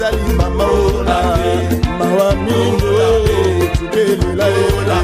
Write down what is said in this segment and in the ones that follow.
tali mama ola mawa mindo tubeli la ola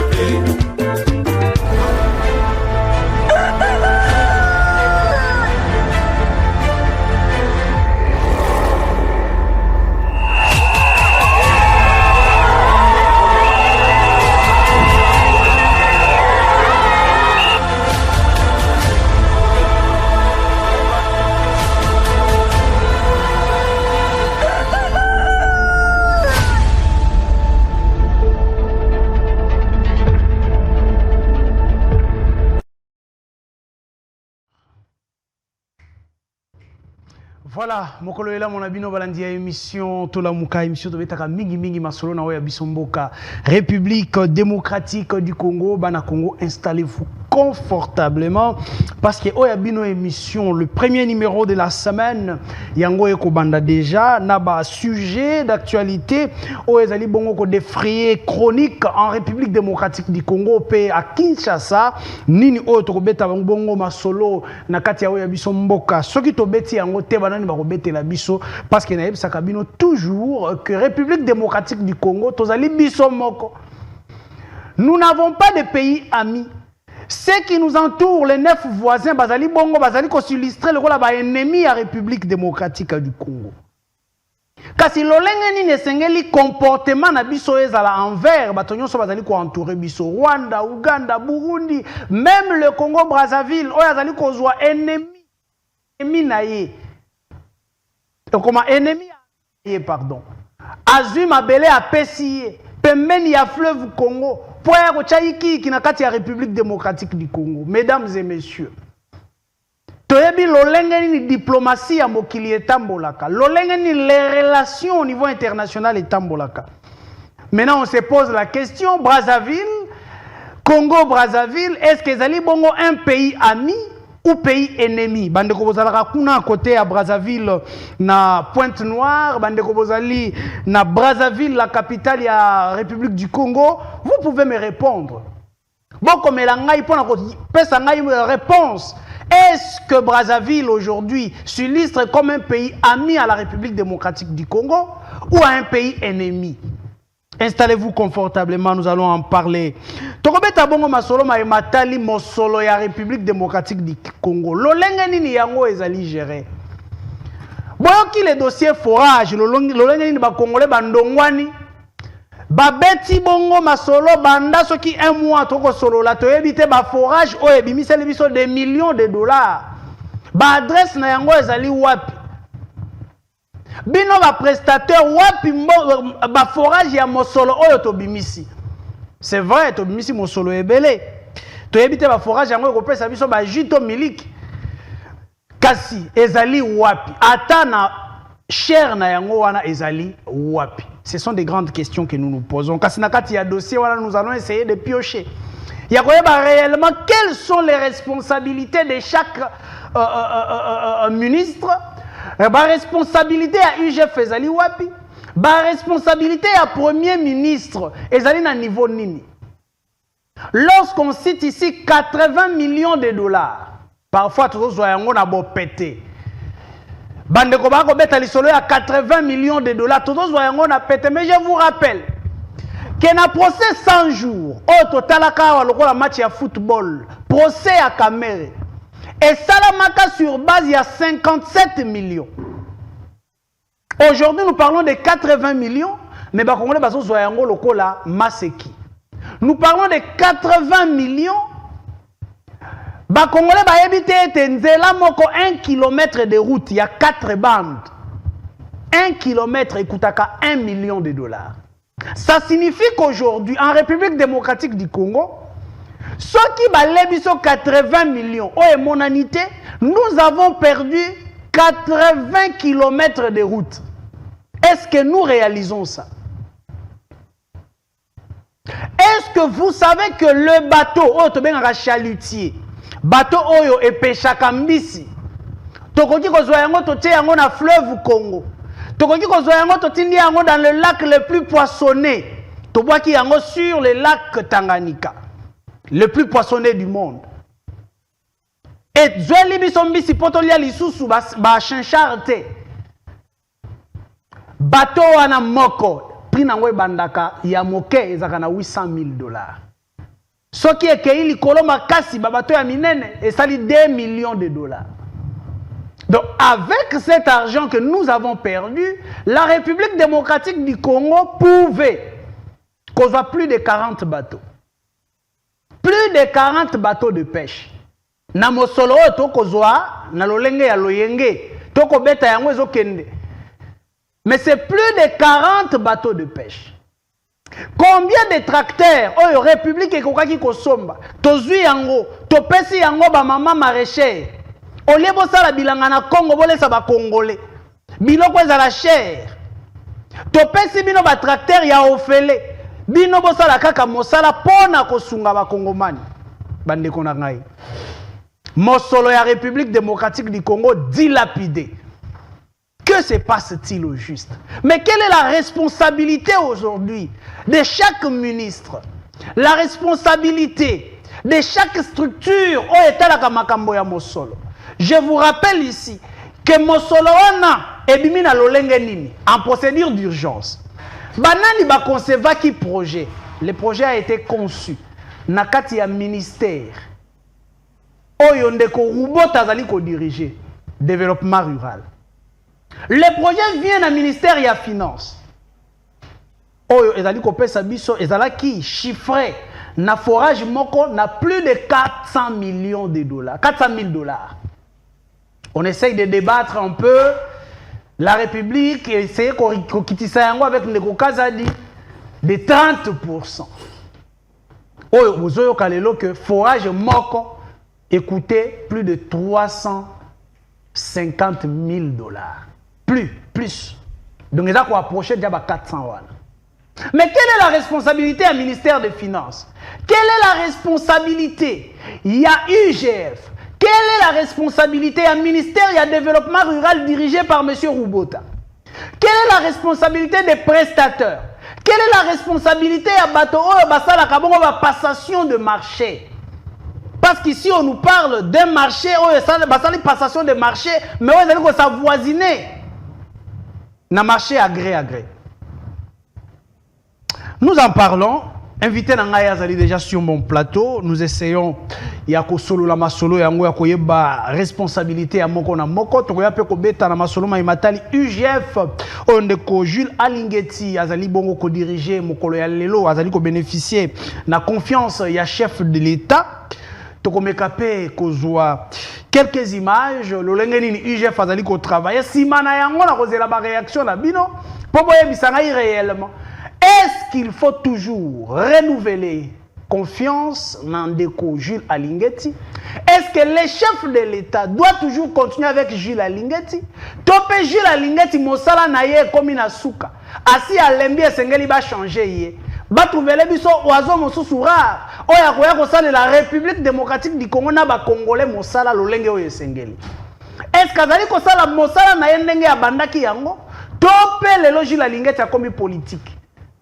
Voilà, mokolo ela mon abino balandi émission tola muka émission de betaka mingi masolo na oya bisomboka République démocratique du Congo bana Congo, installez-vous confortablement parce que oya bino émission le premier numéro de la semaine yango eko banda déjà na ba sujet d'actualité oya zali bongo ko défrayer chronique en République démocratique du Congo pe à Kinshasa nini oyo to beta bongo masolo na kati ya oya bisomboka soki to beti yango te bana la biso parce que naïb sakabino toujours que République démocratique du Congo tozali biso moko. Nous n'avons pas de pays amis. Ceux qui nous entourent, les 9 voisins, bazali bongo bazali ko s'illustrer le rôle ba ennemi à République démocratique du Congo. Kasi lolenge ni nesengeli comportement na biso ezala envers batonyo so bazali ko entourer biso Rwanda, Uganda, Burundi, même le Congo Brazzaville oya zali ko zwa ennemi na ye. Comme ennemi, pardon. Azui mabele a pesiye. Pembeni ya fleuve Congo. Poya ko chaiki ki na kati ya République démocratique du Congo. Mesdames et messieurs. Toyebi lolenge ni diplomatie ya mokili etambolaka. Lolenge ni les relations au niveau international etambolaka. Maintenant on se pose la question, Brazzaville, Congo Brazzaville, est-ce que zali bongo un pays ami ou pays ennemi? Bandeko bozalaka kuna à côté à Brazzaville na Pointe-Noire, bandeko bozali na Brazzaville la capitale de la République du Congo, vous pouvez me répondre. Bon comme la ngai pona ko pesa ngai réponse. Est-ce que Brazzaville aujourd'hui s'illustre comme un pays ami à la République démocratique du Congo ou à un pays ennemi? Installez-vous confortablement, nous allons en parler. Tokobeta bongo masolo ma matali mosolo ya République démocratique du Congo. Lolenge nini yango ezali géré. Boyoki le dossier forage, lolenge nini ba congolais bandongwani. Babeti bongo masolo banda soki un mois toko solo la toyebite ba forage o ebimiseli biso des millions de dollars. Ba adresse na yango ezali wapi? Bino ba prestataire wapi ba forage ya mosolo oyo to bimisi. C'est vrai to bimisi mosolo ebele. To yebite ba forage yango ko pesa biso ba jito miliki. Kasi ezali wapi? Ata na cher na yango wana ezali wapi? Ce sont des grandes questions que nous nous posons. Kasi na kati ya dossier wana nous allons essayer de piocher. Ya koyeba réellement quelles sont les responsabilités de chaque ministre. Ba responsabilité à UGF ezali wapi? Ba responsabilité à premier ministre ezali na niveau nini? Lorsqu'on cite ici 80 millions de dollars, parfois tous yango na bo pété. Bandeko ba ko beta lisolo ya 80 millions de dollars, tous yango na pété, mais je vous rappelle que na procès 100 jours, au total ka lokola match ya football, procès à Kamere. Et Salamaka sur base, il y a 57 millions. Aujourd'hui, nous parlons de 80 millions, mais nous parlons de 80 millions. Congolais va habiter 1 kilomètre de route, il y a 4 bandes. 1 kilomètre, écoute, 1 million de dollars. Ça signifie qu'aujourd'hui, en République démocratique du Congo, ceux qui ont 80 millions, oh, et monanité, nous avons perdu 80 km de route. Est-ce que nous réalisons ça? Est-ce que vous savez que le bateau, oh, tu es chalutier, bateau oyo et pêchakambisi, tokoki kozwa yango to tie yango na fleuve Congo, tokoki kozwa yango to tindi yango dans le lac le plus poissonné, to boaki yango sur le lac Tanganyika, le plus poissonné du monde. Et Zweli bisombisi potolia lisusu ba chincharte. bateau wana moko prix nango ebandaka ya moke ezaka na $800,000. Soki ekei likolo makasi ba bateau ya minene esali $2 millions. Donc avec cet argent que nous avons perdu, la République démocratique du Congo pouvait causer plus de 40 bateaux. Plus de 40 bateaux de pêche. Na mosolo to kozwa na lolenge ya loyenge to ko beta yango ezokende. Mais c'est plus de 40 bateaux de pêche. Combien de tracteurs oyo République ekokaki kosomba tozwi yango topesi yango ba mama maraîcher olie bosala bilanga na Congo bolesa ba congolais biloko ezala cher topesi bino ba tracteurs ya ofele bino bosala kaka mosala pona kosunga ba kongomani bandeko na ngai mosolo ya République démocratique du Congo dilapidé. Que se passe-t-il au juste? Mais quelle est la responsabilité aujourd'hui de chaque ministre? La responsabilité de chaque structure au état la kamakambo ya mosolo. Je vous rappelle ici que mosolo wana ebimi na lolenge nini en procédure d'urgence. Banani ba concevoir qui projet? Le projet a été conçu na kati ya ministère. Oyo ndeko Rubota azali ko diriger développement rural. Le projet vient du ministère de la Finance. Oyo ezali kopesa biso ezalaki chiffré na forage moko na plus de $400 millions. $400,000. On essaye de débattre un peu. La République essaye de quitter yango avec Ndeko Kazadi de 30%. Oyo bozoyo kalelo que forage moko coûtait plus de $350,000. Plus. Donc, ils ont approché déjà 400. Mais quelle est la responsabilité du ministère des Finances? Quelle est la responsabilité? Il y a UGF. Quelle est la responsabilité du ministère du Développement Rural dirigé par M. Rubota? Quelle est la responsabilité des prestateurs? Quelle est la responsabilité de la passation de marché? Parce qu'ici, on nous parle d'un marché, une passation de marché, mais on va s'avoisiner. Na marché à gré à gré. Nous en parlons. Invité Nangaya Azali déjà sur mon plateau. Nous essayons yako solo la masolo yango yako yeba responsabilité ya moko na moko. Toko yape ko beta na masolo ma imatali UGF ondeko Jules Alingeti Azali bongo ko diriger mokolo ya lelo Azali ko bénéficier na confiance ya chef de l'État. Toko mekape kozwa quelques images, l'olengeni UGF azali ko travailler simana yango na kozela ba réaction na bino pour boye bisanga réellement. Est-ce qu'il faut toujours renouveler confiance dans Ndeko Jules Alingeti? Est-ce que le chef de l'État doit toujours continuer avec Jules Alingeti? Topé Jules Alingeti mosala na ye komi na suka. Asi alembi esengeli ba changer ye. Ba trouver biso oiseau mosusu rare. Oya koya kosala la République démocratique du Congo na ba congolais mosala lolenge oyo esengeli. Est-ce que azali kosala mosala na ye ndenge ya bandaki yango? Topé lelo Jules Alingeti akomi politique.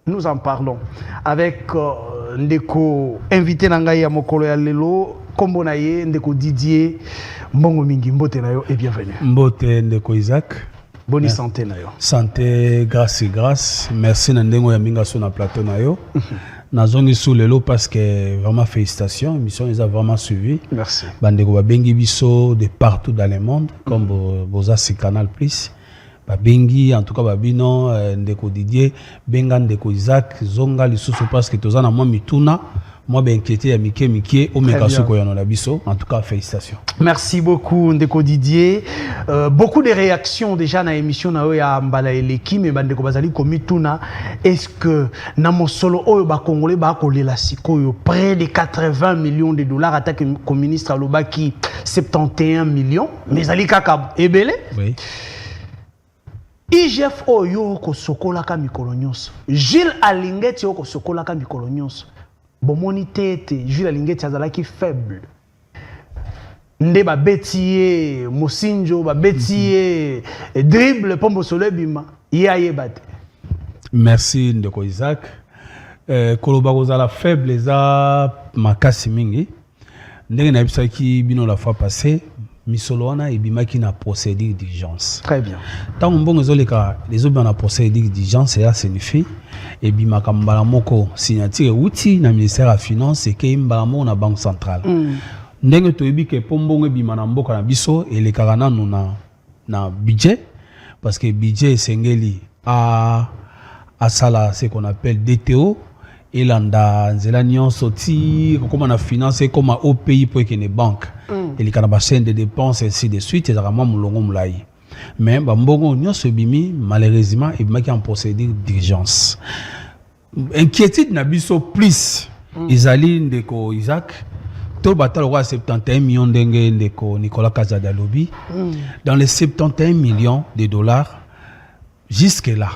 Nous en parlons avec Ndeko invité Nangaï à Mokolo ya lelo kombo na ye Ndeko Didier Mbongo mingi mbote na yo et bienvenue. Mbote Ndeko Isaac. Bonne santé na yo. Santé, grâce et grâce. Merci Nandengo ya minga sur na plateau na yo. Nazongi sous lelo parce que vraiment félicitations, l'émission les a vraiment suivi. Merci. Bandeko ba bengi biso de partout dans le monde comme Boza c'est Canal Plus. Bengi en tout cas babino Ndeko Didier benga Ndeko Isaac zonga lisusu parce que tozana moi mituna moi ben inquiété ya mike o mekaso ko yana biso en tout cas félicitations. Merci beaucoup Ndeko Didier. Beaucoup de réactions déjà dans l'émission na ya mbala eleki mais bandeko bazali ko mituna est-ce que na mosolo oyo ba congolais ba kolela sikoyo près de $80 millions attaque comme ministre alobaki 71 millions mais ali kaka ebele. Oui. IGF oyo ko sokola ka mikolo nyonso. Jules Alingeti oko sokola ka mikolo nyonso. Bomoni tete Jules Alingeti azalaki faible. Nde ba betiye Mosinjo ba betiye dribble pombo solebima yaye bate. Merci Ndeko Isaac. Koloba kozala faible za makasi mingi. Ndenge na bisaki bino la fois passée misoloana ebimaki na procédure d'urgence. Très bien. Tant mbongo ezoleka les autres na procédure d'urgence ya signifie ebimaka mbala moko signature outil na ministère ya finance et ke mbala moko na banque centrale. Ndenge toyebi ke pombongo ebima na mboka na biso elekaka nanu na budget parce que budget esengeli à sala ce qu'on appelle DTO et landa nzela nyonso ti comme na finance comme au pays pour que les banques et les canaba chaîne de dépenses ainsi de suite et vraiment mulongo mulai mais mbongo nyonso bimi malheureusement et maki en procédure d'urgence inquiétude na biso plus izali ndeko Isaac to batal roi 71 millions d'enge ndeko Nicolas Kazadi lobby dans les 71 millions de dollars jusque là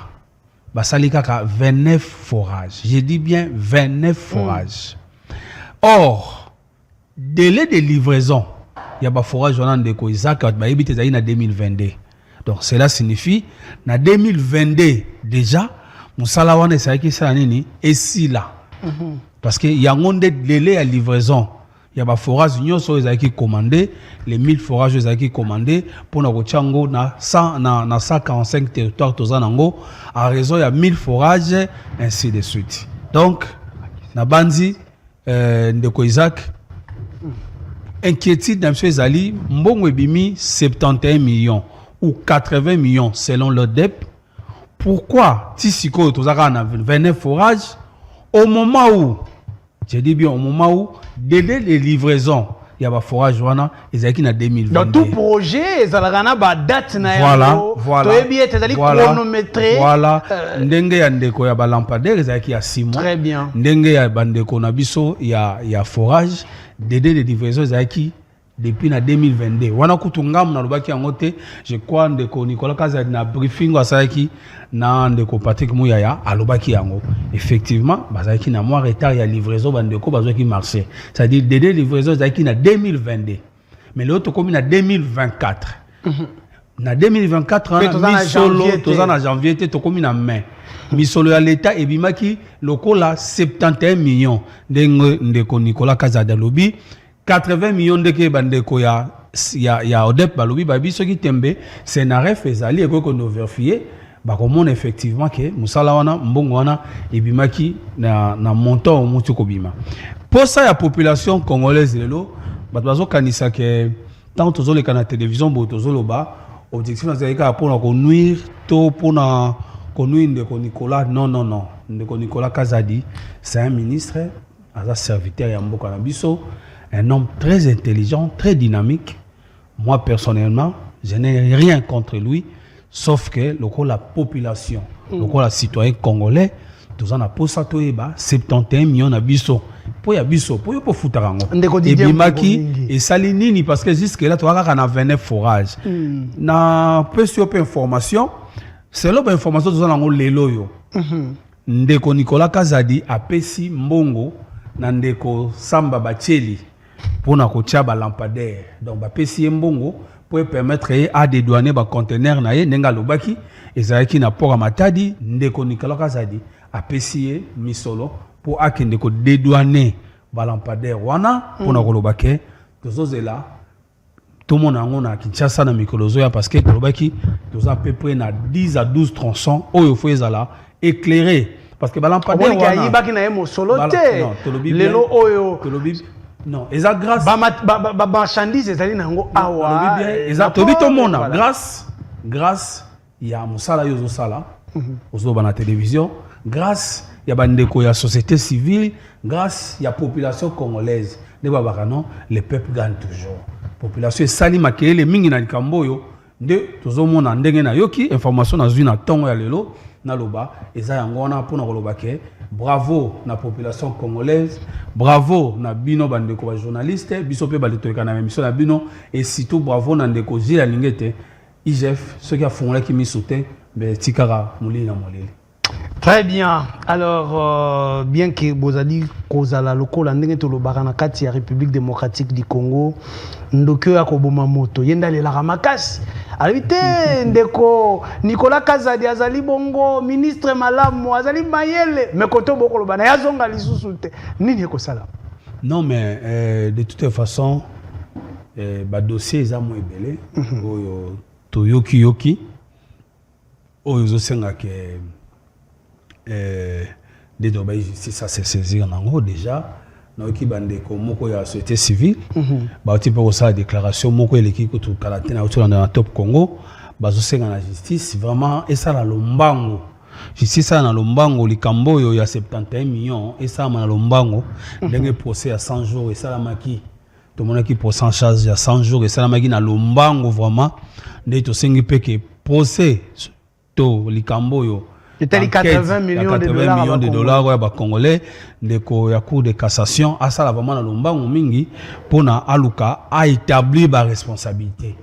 Basalika a 29 forages. Je dis bien 29 forages. Or, délai de livraison, il y a des forages en Andeko Isaac, il y a 2022. Donc, cela signifie, en 2022, déjà, Moussalawan et Saïki Sanini est si là. Parce qu'il y a un délai à livraison. Il y a des forages qui commandés, les 1000 forages qui commandés pour nous na 145 territoires tozanango à raison il y a 1000 forages ainsi de suite. Donc na banzi ndeko Isaac inquiétude dans ces ali mbongo ebimi 71 millions ou 80 millions selon le DEP. Pourquoi tisiko tozaka na 29 forages au moment où j'ai dit bien au moment où délai de livraison il y a un forage wana ezaki na 2022. Dans tout projet ezalaka ba date na yango toyebi ezali chronométré voilà ndenge ya ndeko ya ba lampadaire ezaki ya 6 mois. Très bien. Ndenge ya bandeko na biso ya forage délai de livraison ezaki depuis na 2022 wana kutungam na lobaki yango te je crois ndeko Nicolas Kazadi na briefing asaki na ndeko Patrick Mouyaya alobaki yango effectivement bazaki na mois retard ya livraison bandeko bazaki marché c'est-à-dire délai de livraison ezaki na 2022 mais l'autre comme na 2024 na 2024 na janvier te to comme na mai misolo ya l'état ebimaki lokola 71 millions ndeko Nicolas Kazadi lobby 80 millions de bandeko ya ODEP balobi babi soki tembe scénario ezali eko ko no vérifier ba komona effectivement que musala wana mbongo wana ebimaki na montant mutu ko bima posa ya population congolaise lelo bato bazo kanisa que tant tozo le kana télévision bo tozo loba objectif na zalika pour ko nuire to pour na ko nuire ndeko Nicolas non ndeko Nicolas Kazadi c'est un ministre un serviteur ya mboka na biso. Un homme très intelligent, très dynamique. Moi, personnellement, je n'ai rien contre lui, sauf que la population, la citoyen congolais, tout ça, pour ça, 71 millions d'abisso. Pour yabisso, pour foutarango. Et bimaki, et salinini, parce que jusque-là, tu vois qu'on a 29 forages. Na peu sur information, c'est l'information que nous avons l'éloyo. Ndeko Nicolas Kazadi a pesi mbongo, nandeko Samba Bacheli. Pour na kotia ba lampadaire donc ba pesi mbongo pour permettre à dédouaner ba conteneur na ye nenga lobaki ezaki na port matadi ndeko Nicolas Kazadi a pesi misolo pour akende ko dédouaner ba lampadaire wana pour na kolobake tozozela tout monde en na Kinshasa na mikolozo parce que lobaki toza à peu près na 10 à 12 tronçons oyo faut ezala éclairé parce que ba lampadaire wana baki na mo solo te lelo oyo non, et ça grâce. Marchandise, c'est-à-dire nango awa. Exactement, tout le monde. Grâce, il y a Moussala Yozo Sala, au la télévision. Grâce, il y a bandeko, il y a société civile. Grâce, il y a population congolaise. Les peuples gagnent toujours. Population sali makele les mingi na Kamboyo. De tout monde en ndenge na yoki information na zuna tongo ya lelo na loba. Eza yango na pour na loba ke. Bravo na population congolaise, bravo na bino bandeko ba journaliste, biso pe balitoka na émission na bino et surtout bravo na ndeko Zila Lingete, IGF, ceux qui a fondé qui mi sauté, mais tikara mouli na moleli. Très bien. Alors, bien que Bozali Kozala Loko, l'andenge to lo baranakati ya République démocratique du Congo, ndoke akoboma moto, yenda le la ramakas. Alvite ndeko Nicolas Kazadi azali bongo, ministre malamu azali mayele, mais koto boko lo bana yazonga lisusu te. Nini ko sala? Non mais de toute façon, ba dossier eza mo ebele oyo toyoki yoki oyo zosenga ke de doba justice à se saisir nango déjà naoki bandeko moko ya société civile bauti mpe kosala déclaration moko eleki kotukala te na otolanda na top Congo bazosenga na justice vraiment esala lombango justice na lombango likambo oyo ya 71 millions esala na lombango ndenge procès ya 100 jours esalamaki tomonaki procès en charge ya 100 jours esalamaki na lombango vraiment nde tosengi mpe ke procès to likambo oyo c'était 80 millions de dollars ya ba congolais ndeko ya cour de cassation asala vraiment na lombango mingi pona aluka a établir ba responsabilité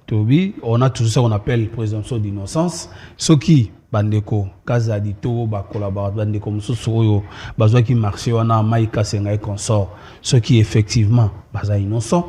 tobi on a toujours ce qu'on appelle présomption d'innocence ce qui bandeko kazadi to ba collaborateur bandeko mususu oyo bazwa ki marché wana maika senga et consort ce qui effectivement baza innocent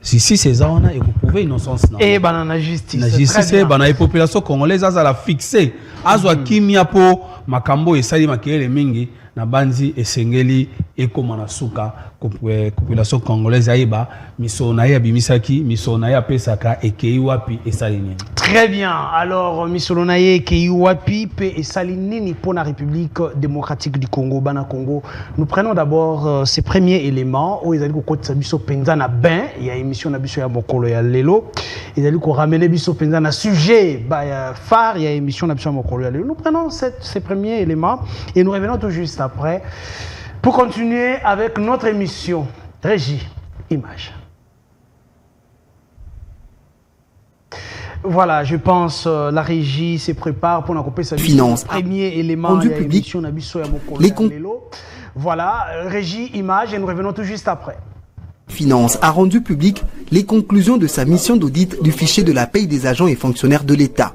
si c'est ça on a éprouvé innocence et banana justice la justice et banana population congolaise a la fixé azwa kimia po makambo esali makele mingi na banzi esengeli ekomana suka population congolaise aiba misona ya bimisaki misona ya pesaka ekei wapi esali nini. Très bien. Alors misona ya ekei wapi pe esali nini pour la République démocratique du Congo bana Congo. Nous prenons d'abord ces premiers éléments où ils allaient ko kotisa biso penza na bain ya émission na biso ya mokolo ya lelo ils allaient ko ramener biso penza na sujet ba phare ya émission na biso ya mokolo ya lelo. Nous prenons ces premiers éléments et nous revenons tout juste après pour continuer avec notre émission Régie Image. Voilà, je pense la régie se prépare pour nous sa finance. Premier élément de l'émission Voilà, régie Image et nous revenons tout juste après. Finance a rendu public les conclusions de sa mission d'audit du fichier de la paye des agents et fonctionnaires de l'État.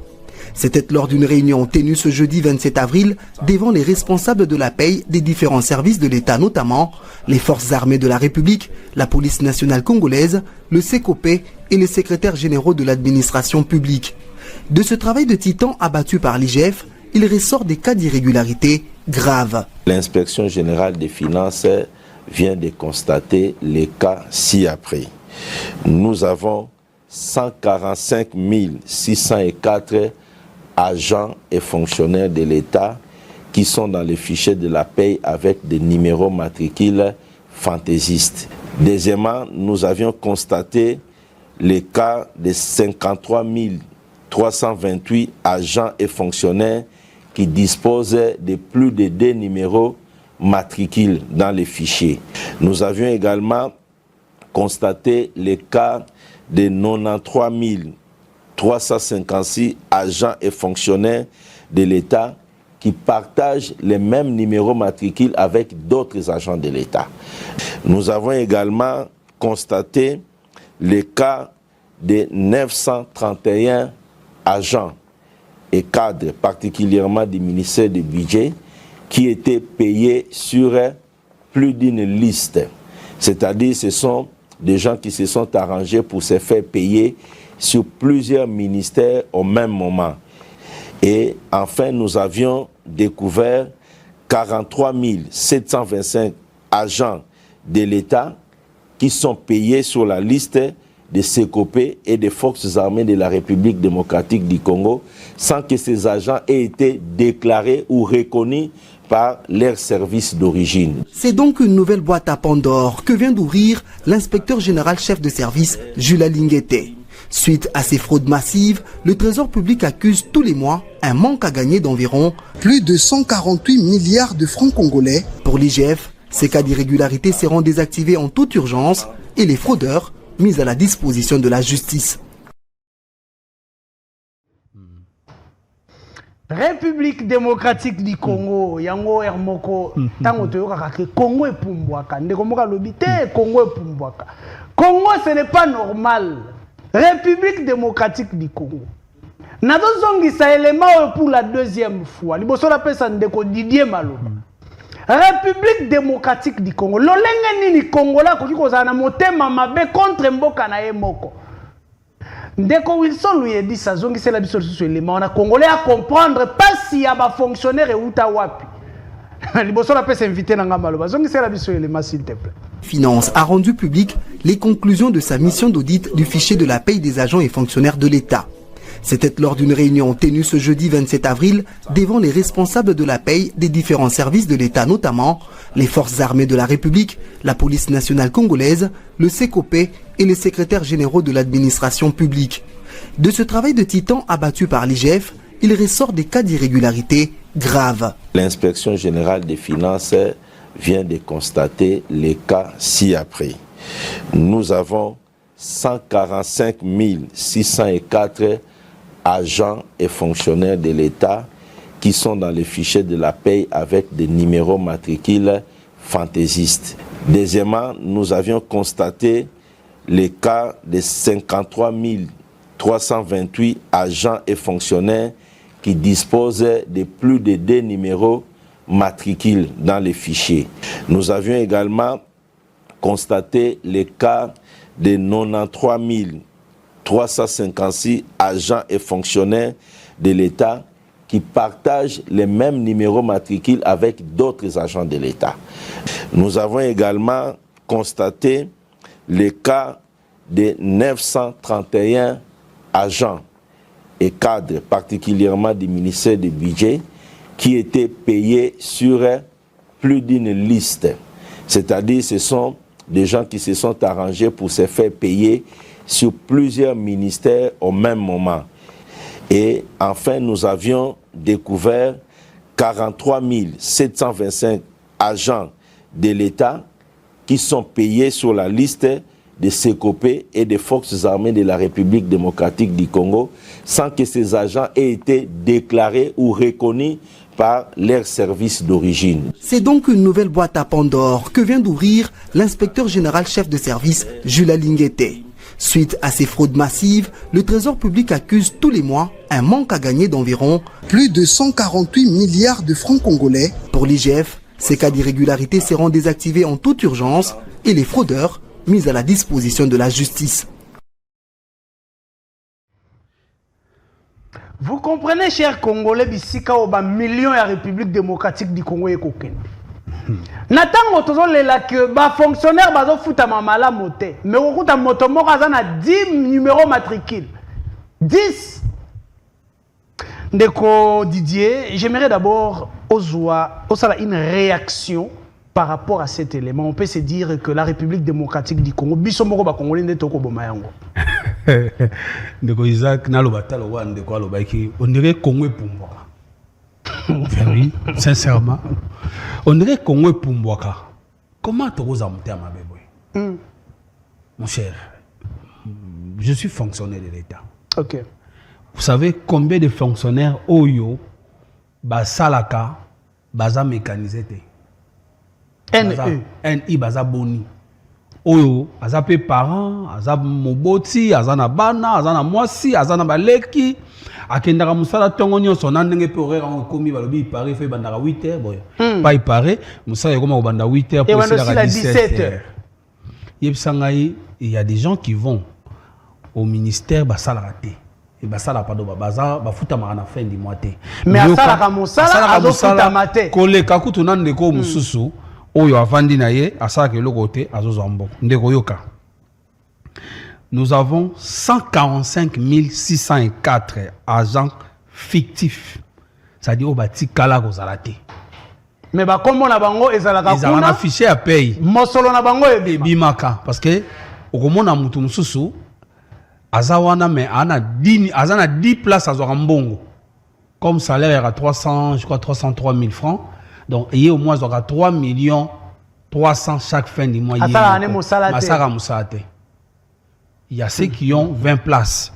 C'était lors d'une réunion tenue ce jeudi 27 avril devant les responsables de la paye des différents services de l'État, notamment les forces armées de la République, la police nationale congolaise, le CECOP et les secrétaires généraux de l'administration publique. De ce travail de titan abattu par l'IGF, il ressort des cas d'irrégularité graves. L'inspection générale des finances vient de constater les cas ci-après. Nous avons 145 604 agents et fonctionnaires de l'État qui sont dans les fichiers de la paye avec des numéros matricules fantaisistes. Deuxièmement, nous avions constaté les cas de 53 328 agents et fonctionnaires qui disposent de plus de 2 numéros matricules dans les fichiers. Nous avions également constaté les cas de 93 356 agents et fonctionnaires de l'État qui partagent les mêmes numéros matricules avec d'autres agents de l'État. Nous avons également constaté les cas de 931 agents et cadres, particulièrement du ministère du Budget, qui étaient payés sur plus d'une liste. C'est-à-dire ce sont des gens qui se sont arrangés pour se faire payer sur plusieurs ministères au même moment. Et enfin, nous avions découvert 43 725 agents de l'État qui sont payés sur la liste des CECOP et des forces armées de la République démocratique du Congo sans que ces agents aient été déclarés ou reconnus par leur service d'origine. C'est donc une nouvelle boîte à Pandore que vient d'ouvrir l'inspecteur général chef de service Jules Linguete. Suite à ces fraudes massives, le Trésor public accuse tous les mois un manque à gagner d'environ plus de 148 milliards de francs congolais. Pour l'IGF, ces cas d'irrégularité seront désactivés en toute urgence et les fraudeurs mis à la disposition de la justice. République démocratique du Congo, yango hermoko tango toyoka ke Congo epumbwaka ndeko moka lobité Congo epumbwaka. Congo ce n'est pas normal. République démocratique du Congo. Nazo zongisa élément pour la deuxième fois. Liboso la pesa ndeko Didier Maloba. République démocratique du Congo. Lolenge nini Congola koki kozala na motema mabe contre mboka na ye moko. Ndeko Wilson lui dit ça zongisa la biso sur élément na Congolais à comprendre pas si ya ba fonctionnaire et uta wapi. Liboso la pesa invité na Maloba zongisa la biso élément s'il te plaît. Finance a rendu public les conclusions de sa mission d'audit du fichier de la paye des agents et fonctionnaires de l'État. C'était lors d'une réunion tenue ce jeudi 27 avril devant les responsables de la paye des différents services de l'État, notamment les forces armées de la République, la police nationale congolaise, le CECOP et les secrétaires généraux de l'administration publique. De ce travail de titan abattu par l'IGF, il ressort des cas d'irrégularité graves. L'inspection générale des finances vient de constater les cas ci-après. Nous avons 145 604 agents et fonctionnaires de l'État qui sont dans les fichiers de la paye avec des numéros matricules fantaisistes. Deuxièmement, nous avions constaté les cas de 53 328 agents et fonctionnaires qui disposent de plus de 2 numéros matricules dans les fichiers. Nous avions également constaté les cas de 93 356 agents et fonctionnaires de l'État qui partagent les mêmes numéros matricules avec d'autres agents de l'État. Nous avons également constaté les cas de 931 agents et cadres, particulièrement du ministère du Budget, qui étaient payés sur plus d'une liste. C'est-à-dire ce sont des gens qui se sont arrangés pour se faire payer sur plusieurs ministères au même moment. Et enfin, nous avions découvert 43 725 agents de l'État qui sont payés sur la liste des CECOP et des forces armées de la République démocratique du Congo sans que ces agents aient été déclarés ou reconnus par leur service d'origine. C'est donc une nouvelle boîte à Pandore que vient d'ouvrir l'inspecteur général chef de service Jules Alinguete. Suite à ces fraudes massives, le Trésor public accuse tous les mois un manque à gagner d'environ plus de 148 milliards de francs congolais. Pour l'IGF, ces cas d'irrégularité seront désactivés en toute urgence et les fraudeurs mis à la disposition de la justice. Vous comprenez, chers Congolais, bisika oba millions ya République démocratique du Congo et Koken. Natango tozo lela que ba fonctionnaire bazo futa mamala moté. Mais au kuta moto moko azana 10 numéros matricules. 10. Ndeko Didier, j'aimerais d'abord osala une réaction par rapport à cet élément. On peut se dire que la République démocratique du Congo biso moko ba Congolais ndetoko bomayango. Ndeko Isaac nalobata lo wan ndeko alobaki on dirait Congo epumbwaka. Oui, sincèrement. On dirait Congo epumbwaka. Comment tokoza muté ma bébé? Mon cher, je suis fonctionnaire de l'État. OK. Vous savez combien de fonctionnaires oyo basalaka baza mécanisé té? NI baza boni. Oyo aza pe parent, aza moboti, aza na bana, aza na mwasi, aza na baleki, akendaka musala tongo nyonso na ndenge pe horaire en komi balobi pare fe bandaka 8h boy. Pas il paraît, musala yekoma ko banda 8h pour la 17h. Yebsangai, il y a des gens qui vont au ministère basala raté. Et basala pas do baza bafuta marana fin du mois té. Mais asala musala azofuta maté. Kole kakutu na ndeko mususu. Oyo avandi na ye asala ke lokote azozambo ndeko yoka. Nous avons 145 604 agents fictifs. C'est-à-dire obati kala kozalate. Mais ba komo na bango ezalaka kuna. Ils ont affiché à paye. Mosolo na bango ebimaka parce que okomona mutu mususu azawana mais ana 10 places azwa mbongo. Comme salaire à 300, je crois 303 000 francs. Donc, il y a au moins 3 300 chaque fin du mois. Il y a ceux qui ont 20 places.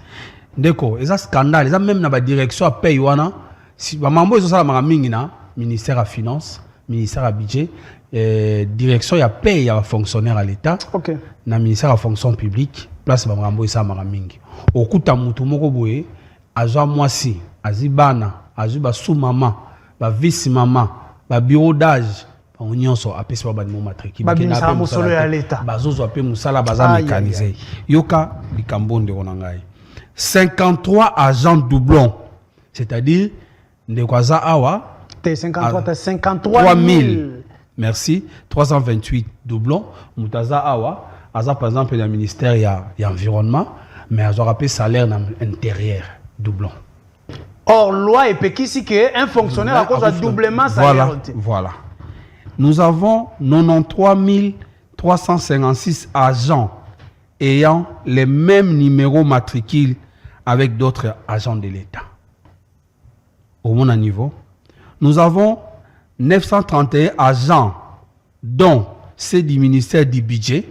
D'accord, il y a un scandale. Il y a même la direction à payer. Si mambo ils ont ça la ministère à finance, ministère à budget, direction il y a paye, il y a fonctionnaire à l'État. OK. Na ministère à fonction publique, place mambo ils ça mingi. Au coup ta mutu moko boye, azwa mwasi, azibana, azuba sous maman, ba vice maman. Ba bureau d'âge on nyonso apesi ba banimo matriki ba bimisa musolo ya l'État bazozo apé musala baza mécanisé yoka likambonde konangai 53 agents doublons, c'est-à-dire ndekwaza awa T53 000 merci 328 doublons mutaza awa par exemple, le ministère, il y a environnement, mais ils aura payé salaire dans intérieur, doublon. Or, loi et péquisi que un fonctionnaire à cause de doublement salaire. Voilà. Nous avons 93 356 agents ayant les mêmes numéros matricules avec d'autres agents de l'État. Au mon niveau, nous avons 931 agents, dont ceux du ministère du budget,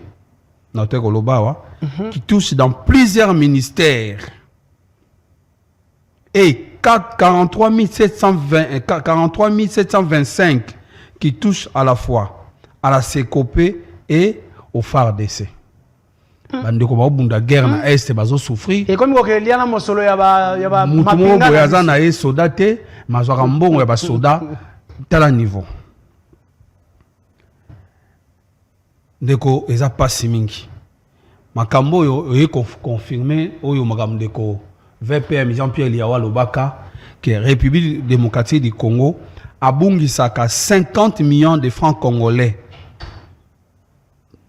qui touchent dans plusieurs ministères, et 43 725 qui touchent à la fois à la CECOP et au FARDC. Bandeko ba bunda guerre na est bazo souffrir. Et comme que liana mosolo ya ba mapinga boyaza na e soda te mazwaka mbongo ya ba soda tala niveau. Ndeko eza pasi mingi. Makambo yo e confirmer oyo makambo ndeko VPM Jean-Pierre Liawa Lobaka que République démocratique du Congo a bungisaka 50 millions de francs congolais.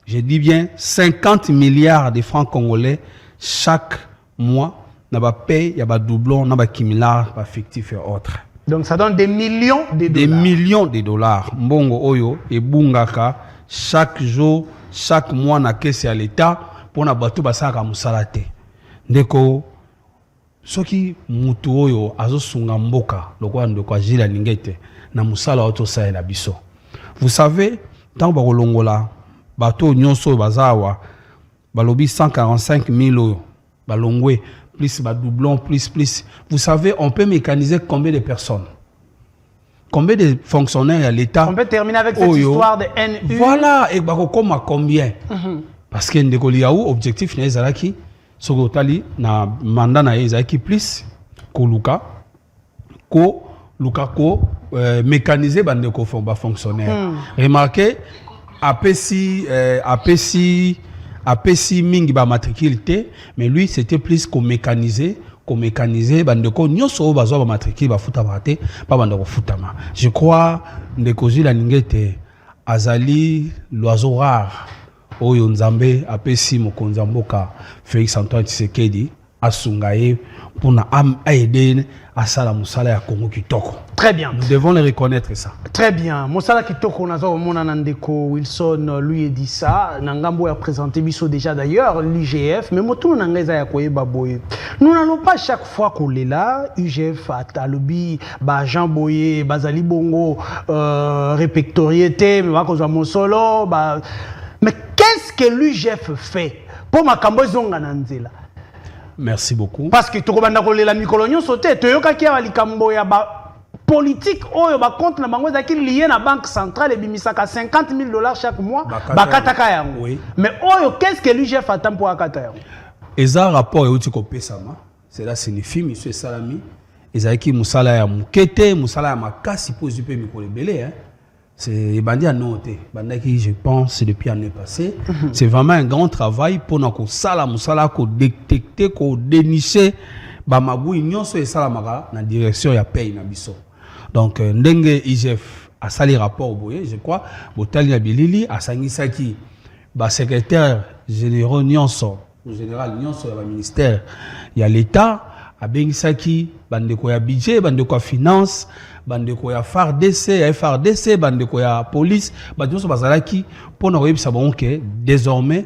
Je dis bien 50 milliards de francs congolais chaque mois. Il y a paye, il y a doublon, il y a kimilar, fictif et autres. Donc ça donne des millions de dollars. Des millions de dollars. Mbongo oyo et bungaka chaque jour, chaque mois na caisse à l'État pour na bateau basaka musalate. Ndeko soki mutu oyo azosunga mboka lokwa ndeko ajila ningete na musala auto sa la biso. Vous savez, tant ba kolongola bateau nyonso bazawa balobi 145 000 euros balongwe plus badoublon plus. Vous savez, on peut mécaniser combien de personnes? Combien de fonctionnaires à l'État? On peut terminer avec cette histoire de NU. Voilà, et comme à combien? Parce que ndeko liaou objectif na ezalaki sokotali na mandat na ezalaki plus ko luka ko mécaniser bandeko ba fonctionnaire. Remarquez APC mingi ba matriculité, mais lui c'était plus qu'on mécaniser bandeko nyonso bazwa ba matricule ba futa bate pas bandeko futama. Je crois ndeko Jila Ningete azali l'oiseau rare oyo nzambe APC mokonza mboka Félix Antoine Tshisekedi asungaye pour na aider à sala musala ya Congo kitoko. Très bien. Nous devons le reconnaître ça. Très bien. Musala kitoko nazo mona nandeko Wilson lui dit ça. Nangambo a présenté biso déjà d'ailleurs l'IGF, mais moto nangeza ya koyeba boye. Nous n'allons pas chaque fois qu'on est là, IGF atalobi ba Jean Boye, bazali bongo répertoriété, mais va kozwa mosolo ba. Mais qu'est-ce que l'IGF fait pour makambo zonga nanzela? Merci beaucoup. Parce que tu comprends que la micolognon sauté, tu yoka qui a likambo ya ba politique oyo ba compte na bango zaki lié na banque centrale et bimisaka 50 000 $ chaque mois bakataka yango. Oui. Mais oyo qu'est-ce que l'IGF attend pour akata yango? Eza rapport euti ko pesama, cela signifie monsieur Salami ezaki musala ya mukete, musala ya makasi pour zuper mikolo belé hein. C'est bandi à noter, bandi qui je pense depuis l'année passée, c'est vraiment un grand travail pour nous sala musala ko détecter ko dénicher ba mabui nyonso e sala maka na direction ya paye na biso. Donc ndenge IGF a sali rapport boye, je crois botali ya bilili a sangisaki ba secrétaire général nyonso, général nyonso ya ministère ya l'état a bengisaki bandeko ya budget, bandeko ya finance, bandeko ya FARDC, bandeko ya police, bandeko bazalaki pour nous yebisa bonke désormais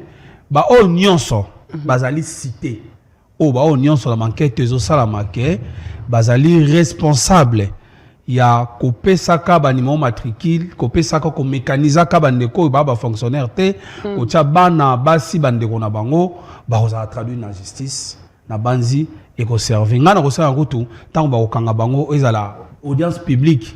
ba o nyonso bazali cité o ba o nyonso la enquête ezo sala make bazali responsable ya kopesaka ba numéro matricule, kopesaka ko mécaniser ka bandeko ba fonctionnaire te o tia bana basi bandeko na bango ba oza traduire na justice na banzi et ko servir ngana ko sala kutu tango ba okanga bango ezala audience publique.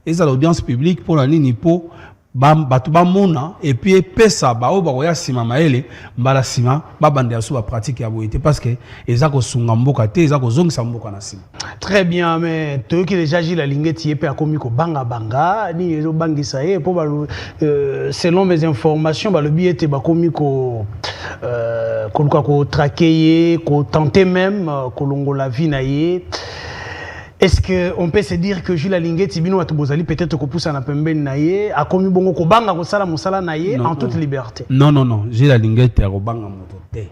Ezala audience publique pour la nini po batu ba mona et puis pesa ba o ba ya sima maele mbala sima ba bande aso ba pratique ya boité parce que ezako sunga mboka te ezako zongisa mboka na sima. Très bien, mais toi qui déjà j'ai la lingeti et pe komiko banga ni ezo bangisa e po ba selon mes informations ba le biete ba komiko ko traquer ko tenter même ko longo la vie na ye. Est-ce qu'on peut se dire que Jules Alingeti bino atubozali peut-être ko poussa na pembeni na ye a komi bongo ko banga ko sala mosala na ye en toute liberté? Non, Jules Alingeti ko banga moto te.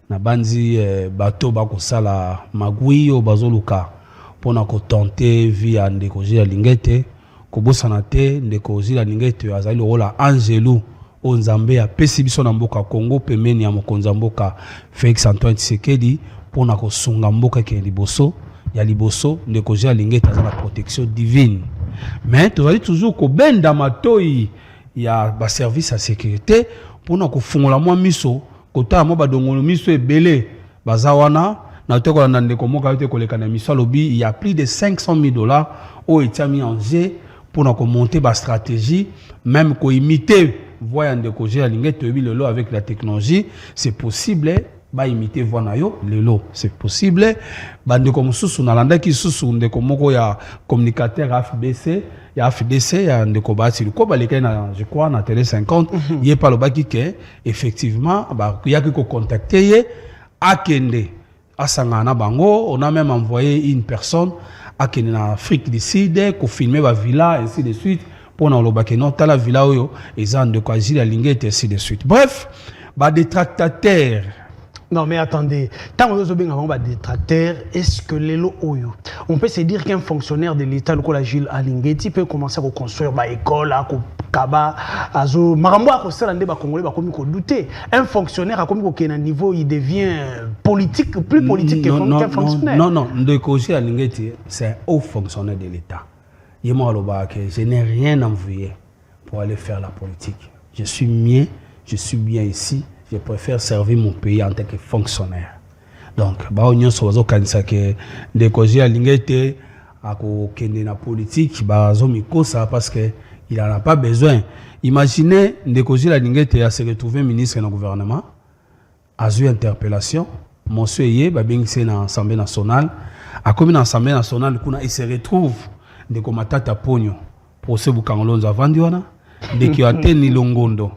Na banzi bato ba ko sala magui o bazoluka pona ko tenter via ndeko Jules Alingeti ko bosana te ndeko Jules Alingeti azali rola Angelou o Nzambe a pesi biso na mboka Congo pembeni ya mokonza mboka Félix Antoine Tshisekedi pona ko sunga mboka ke liboso ya liboso ndeko Jules Alingeti azala protection divine. Mais tu vas toujours ko benda matoi ya ba service à sécurité pona ko fungola mwa miso kota mo badongolo miso ebele bazawana na teko na ndeko moka yote koleka na miso lobi il y a plus de $500,000 au été mis en jeu pour monter ba stratégie même ko imiter voyant ndeko Jules Alingeti lelo avec la technologie c'est possible ba imiter voix na yo lelo c'est possible bande comme susu na landa ki susu ndeko moko ya communicateur FBC ya FDC ya ndeko bati ko baleka na je crois na télé 50 yé pa lo baki ke effectivement ba ya ki ko contacter ye akende asangana bango on a même envoyé une personne akende na Afrique du Sud ko filmer ba villa ainsi de suite pour na lo baki non ta la villa oyo ezan de quoi Jules Alingeti ainsi de suite. Bref ba détractateurs. Non mais attendez, tant que vous avez des détracteurs, est-ce que l'élo oyo, on peut se dire qu'un fonctionnaire de l'État, le collège Jules Alingeti, peut commencer à construire une école, à kaba, à zo, marambo à construire un débat congolais, bah comme il douter. Un fonctionnaire à comme il un niveau, il devient politique, plus politique qu'un fonctionnaire. Non, de Jules Alingeti, c'est un haut fonctionnaire de l'État. Je n'ai rien envoyé pour aller faire la politique. Je suis bien ici. Je préfère servir mon pays en tant que fonctionnaire. Donc, on so kanisa ke ndeko Jules Alingeti ako kende na politique ça parce que il en a pas besoin. Imaginez ndeko Jules Alingeti a se retrouver ministre dans le gouvernement, a eu interpellation, monsieur yé babengise na Assemblée nationale, a comme dans Assemblée nationale il se retrouve ndeko Matata Ponyo procès Bukangolonza vandiwana ndeko ateni Longondo.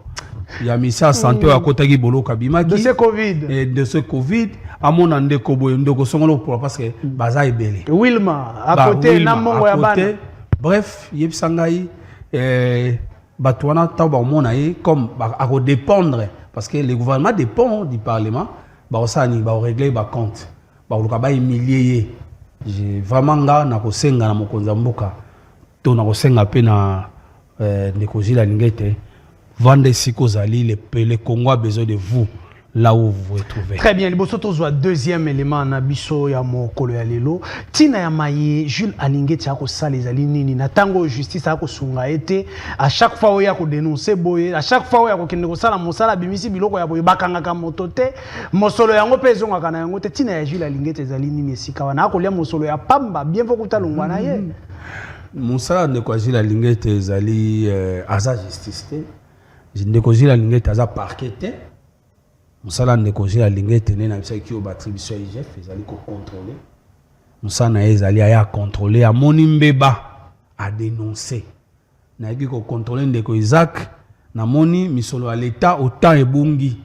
Il y a mis ça santé à côté de Bolo Kabimaki. De ce Covid. Et de ce Covid, à mon andeko ndeko songolo pour parce que baza est belé. Wilma à côté Namongo ya bana. Bref, yeb sangai batwana taba monaye comme à dépendre parce que le gouvernement dépend du parlement, ba osani ba régler ba compte. Ba luka ba humilier. J'ai vraiment na ko senga na mokonza mboka. To na ko senga pe na ndeko Jules Alingeti. Vendez Sikozali, le Congo a besoin de vous, là où vous vous retrouvez. Très bien, le deuxième élément, Nabiso ya mokolo ya lelo. Tina ya maye, Jules Alingeti a kosa les alinini, na tango justice a kosunga ete, à chaque fois où il y a ko dénoncer boye, à chaque fois où il y a ko kende kosala mosala bimisi biloko ya boye bakanga ka motote, mosolo yango pezo ngaka na yango te tina ya Jules Alingeti ezalini esika wana akolia mosolo ya pamba bien faut kutalungwa na ye. Mosala de kwa Jules Alingeti ezali aza justice te. Ndeko Jules Alingeti aza parquet. Musala ndeko Jules Alingeti ne na bisa ki o battribution IGF ezali ko contrôler. Musana ezali aya contrôler a moni mbeba a dénoncer. Na ki ko contrôler ndeko Isaac na moni misolo à l'état autant ebungi.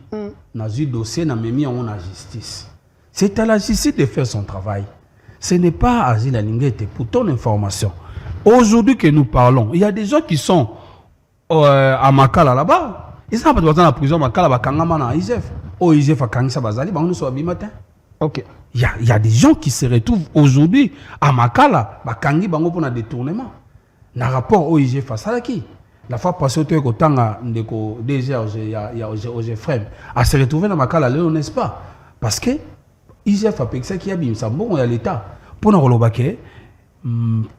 Na ju dossier na memi on a justice. C'est à la justice de faire son travail. Ce n'est pas à Jules Alingeti pour ton information. Aujourd'hui que nous parlons, il y a des gens qui sont à Makala là-bas. Ils sont pas dans la prison Makala bakangama na IGF. Oh IGF a kangisa bazali ba on so matin. OK. Il y a des gens qui se retrouvent aujourd'hui à Makala bakangi bango pour un détournement. Na rapport au IGF à Salaki. La fois passée au ko tanga ndeko DG OG frère a se retrouver dans Makala là n'est-ce pas? Parce que IGF a pexé qui a bim ça bon il y a l'état pour na rolobake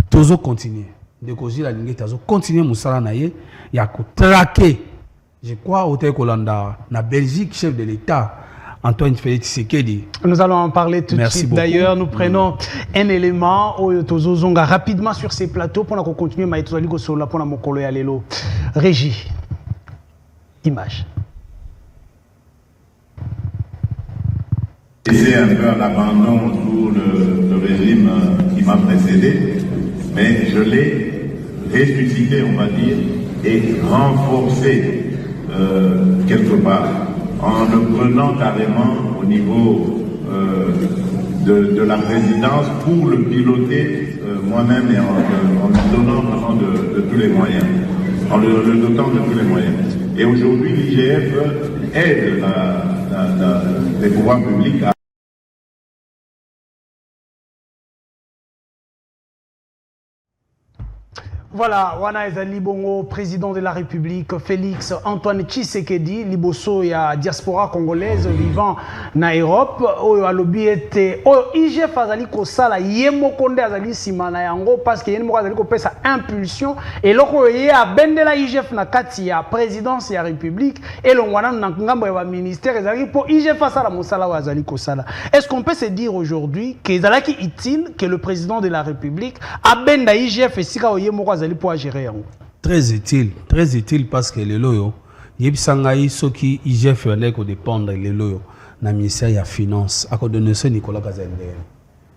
toujours continuer. Ndeko Jules Alingeti azo continuer musala na ye ya ko traquer. Je crois au Kolanda na Belgique chef de l'État Antoine Félix Tshisekedi. Nous allons en parler tout de suite. D'ailleurs, nous prenons un élément au Tozozonga rapidement sur ces plateaux pour qu'on continue maïtozali ko sola pour na mokolo ya lelo. Régie. Image. C'est un peu un abandon sous le régime qui m'a précédé, mais je l'ai ressuscité, on va dire, et renforcé quelque part, en le prenant carrément au niveau de la présidence pour le piloter moi-même et en lui donnant vraiment de tous les moyens, en le dotant de tous les moyens. Et aujourd'hui, l'IGF aide les pouvoirs publics à Voilà, wana ezali bongo président de la République Félix Antoine Tshisekedi liboso ya diaspora congolaise vivant na Europe oyo alobi ete oyo IGF azali kosala ye moko nde azali sima na yango parce que ye moko azali kopesa impulsion eloko oyo ye abendela IGF na kati ya présidence ya République elongwana na ngambo ya ministère ezali po IGF asala mosala oyo azali kosala. Est-ce qu'on peut se dire aujourd'hui que ezalaki utile que le président de la République abenda IGF esika oyo ye moko pour gérer. Très utile parce que les loyaux, yebsangai soki IGF ne ko dépendre les loyaux na ministère ya finance à cause de monsieur Nicolas Kazende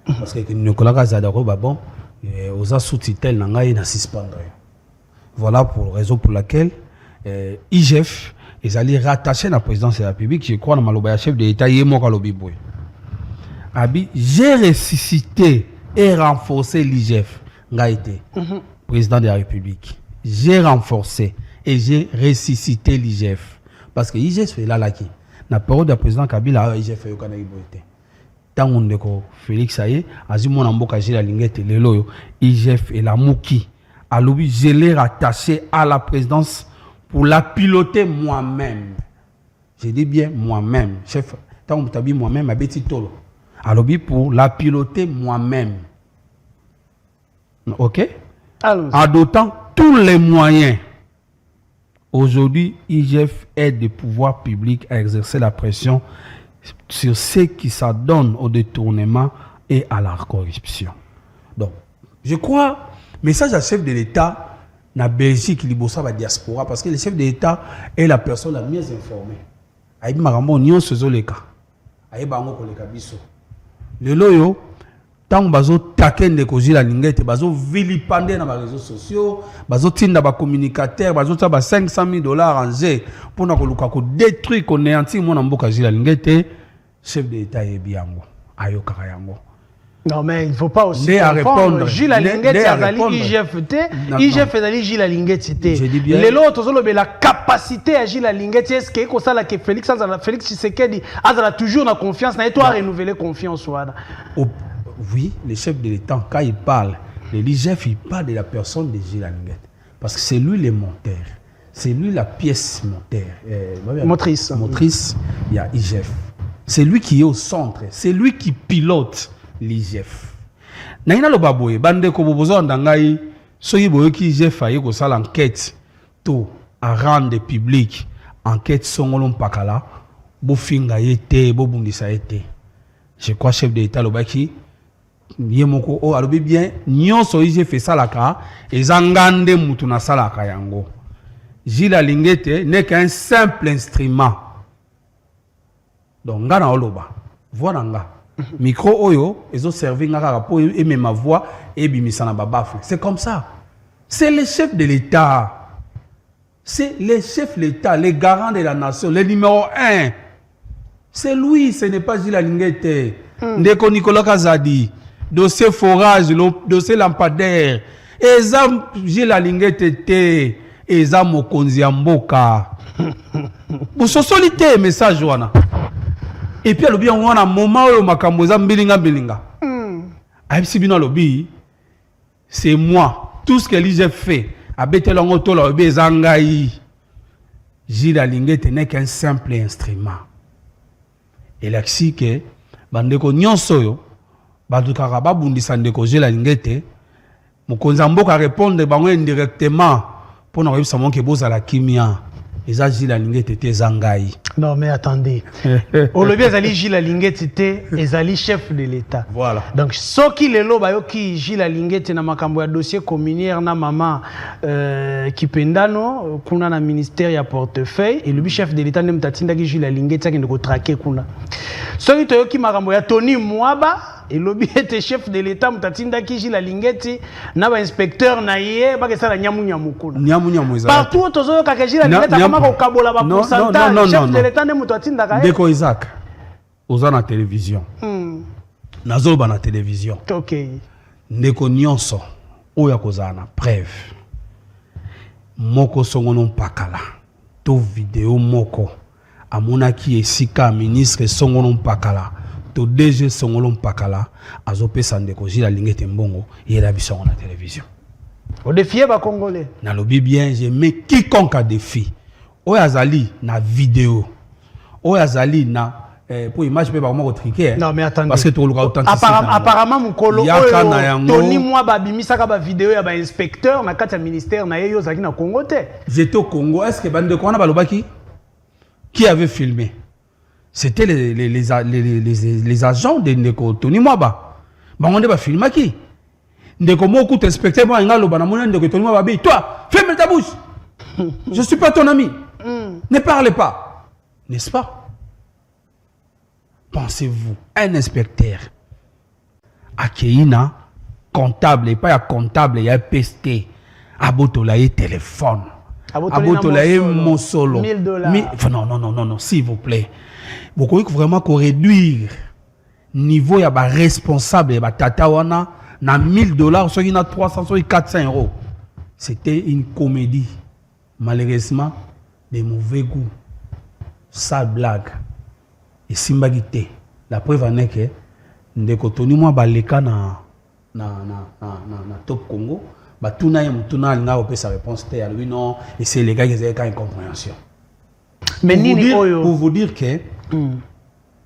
parce que Nicolas Kazende ko bon aux sous-titel na ngai na suspendre. Voilà pour raison pour laquelle IGF est allé rattacher la présidence de la République, je crois dans maloba chef de l'État yemo ka lobi boy. Abi j'ai ressuscité et renforcé l'IGF ngaité. Président de la République, j'ai renforcé et j'ai ressuscité l'IGF. Parce que l'IGF est là qui. Na période du président Kabila, l'IGF est au Canada. Tant on est Félix Saye, Azimon Amboka Gila Lingete, le loyo, l'IGF est la mouki. À l'objet, je l'ai rattaché à la présidence pour la piloter moi-même. Je dis bien moi-même. Chef, tant on t'a dit moi-même, à Betty Tolo. À l'objet, pour la piloter moi-même. Ok? Adoptant tous les moyens. Aujourd'hui, IGF aide les pouvoirs publics à exercer la pression sur ceux qui s'adonnent au détournement et à la corruption. Donc, je crois, message à chef de l'État, na Belgique, Libosa, la diaspora, parce que le chef de l'État est la personne la mieux informée. Aïe, Marambo, Nyon, le cas. Aïe, Bango, Koleka, Bisso. Le loyo, tant bazo taken de koji la lingette bazo vilipender dans les réseaux sociaux bazo tinda ba communicateur bazo ta ba $500,000 en jeu pour na koluka ko détruire ko néantir mon mboka ji la lingette chef de l'État et biango ayo karayango. Non mais il ne faut pas aussi répondre. Gilles Alinghet azali IGFT, IGF ezali Gilles Alinghet c'était. Les autres ont la capacité à Gilles Alinghet est-ce que comme ça là que Félix Tshisekedi a toujours la confiance na toi renouveler confiance wada. Oui, le chef de l'État, quand il parle de l'IGF, il parle de la personne de Gilles Alinghet. Parce que c'est lui le monteur. C'est lui la pièce motrice. Motrice, il y a IGF. C'est lui qui est au centre. C'est lui qui pilote l'IGF. Naina lo baboye, bande ko bobozo ndangai, soyi boye ki IGF aye ko sala enquête to à rendre public enquête songolon pakala, bo finga yete, bo bundisa yete. Je crois chef de l'État lo baki yemoko o alobi bien nyonso IGF fait salaka ezangande mutu na salaka yango. Gilles Alinghet n'est qu'un simple instrument. Donc ngana oloba voilà nga micro oyo ezo servir ngaka po aimer ma voix et bimisa na babafu. C'est comme ça. C'est le chef de l'État. C'est le chef de l'État, le garant de la nation, le numéro 1. C'est lui, ce n'est pas Gilles Alinghet. Ndeko Nicolas Kazadi, dossier forage, dossier lampadaire. Ezam Gilles Alinghet était, ezam mokonzi ya mboka. Boso solité message wana. Et puis alobi on a moment où makambo za mbilinga. Ayibisi bino alobi, c'est moi. Tout ce que l'IGF fait, abetelongo to lobi ezangai. Gilles Alinghet n'est qu'un simple instrument. Et là si que bandeko nyonso yo badukaka babundisa ndeko Gilles Alinghet mokonzi mboka répondre bango indirectement pour na yebisa monke bozala kimia eza Gilles Alinghet te zangai. Non mais attendez. Olobi ezali Gilles Alinghet te ezali chef de l'État. Voilà. Donc soki lelo bayoki Gilles Alinghet na makambo ya dossier communier na mama Kipendano kuna na ministère ya portefeuille et le chef de l'État nem tatindaki Gilles Alinghet akende ko traquer kuna. Soki toyoki makambo ya Tony Mwaba et lobby était chef de l'État mutatindaki Gilles Alinghet na ba inspecteur na ye ba kesala nyamu kuna. Nyamu ezala. Partout tozo ka Gilles Alinghet akama ko kabola ba pourcentage chef de l'État ne mutatindaka. Deko Isaac oza na télévision. Nazoba na télévision. OK. ndeko nyonso oya kozana preuve moko songono mpakala to video moko amonaki esika ministre songono mpakala to DG songono mpakala azopesa ndeko Gilles Alingete mbongo yela bisongo na télévision. Au défier ba congolais. Na lobi bien, je mets quiconque a défi. Oya azali na vidéo. Oya azali na pour image pe ba comment triquer. Non mais attendez. Parce que tu le authenticité. Apparemment mukolo Tony moi ba bimisa ka ba vidéo ya ba inspecteur na kati ya ministère na yeyo zaki na Congo te. J'étais au Congo. Est-ce que bande ko na balobaki qui avait filmé? C'était les agents de Ndeko Tony Mwaba. Bango nde ba filmaki. Ndeko mo écoute inspecteur moi ngalo bana mona ndeko Tony Mwaba bi toi ferme ta bouche. Je suis pas ton ami. Ne parlez pas. N'est-ce pas? Pensez-vous un inspecteur Akeina comptable et pas un comptable il y a PST abotolaye téléphone. Abotolaye mon solo. $1000. Non, s'il vous plaît. Vous croyez que vraiment qu'on réduire niveau ya ba responsable ya ba tata wana na $1000 soit il na 300 soit 400 €. C'était une comédie. Malheureusement de mauvais goût. Sale blague. Et simbagité. La preuve en est que ndeko Tony moi baleka na Top Congo. Bah tout n'a pas eu sa réponse. Lui non. Et c'est les gars qui ont une incompréhension. Mais pour vous dire que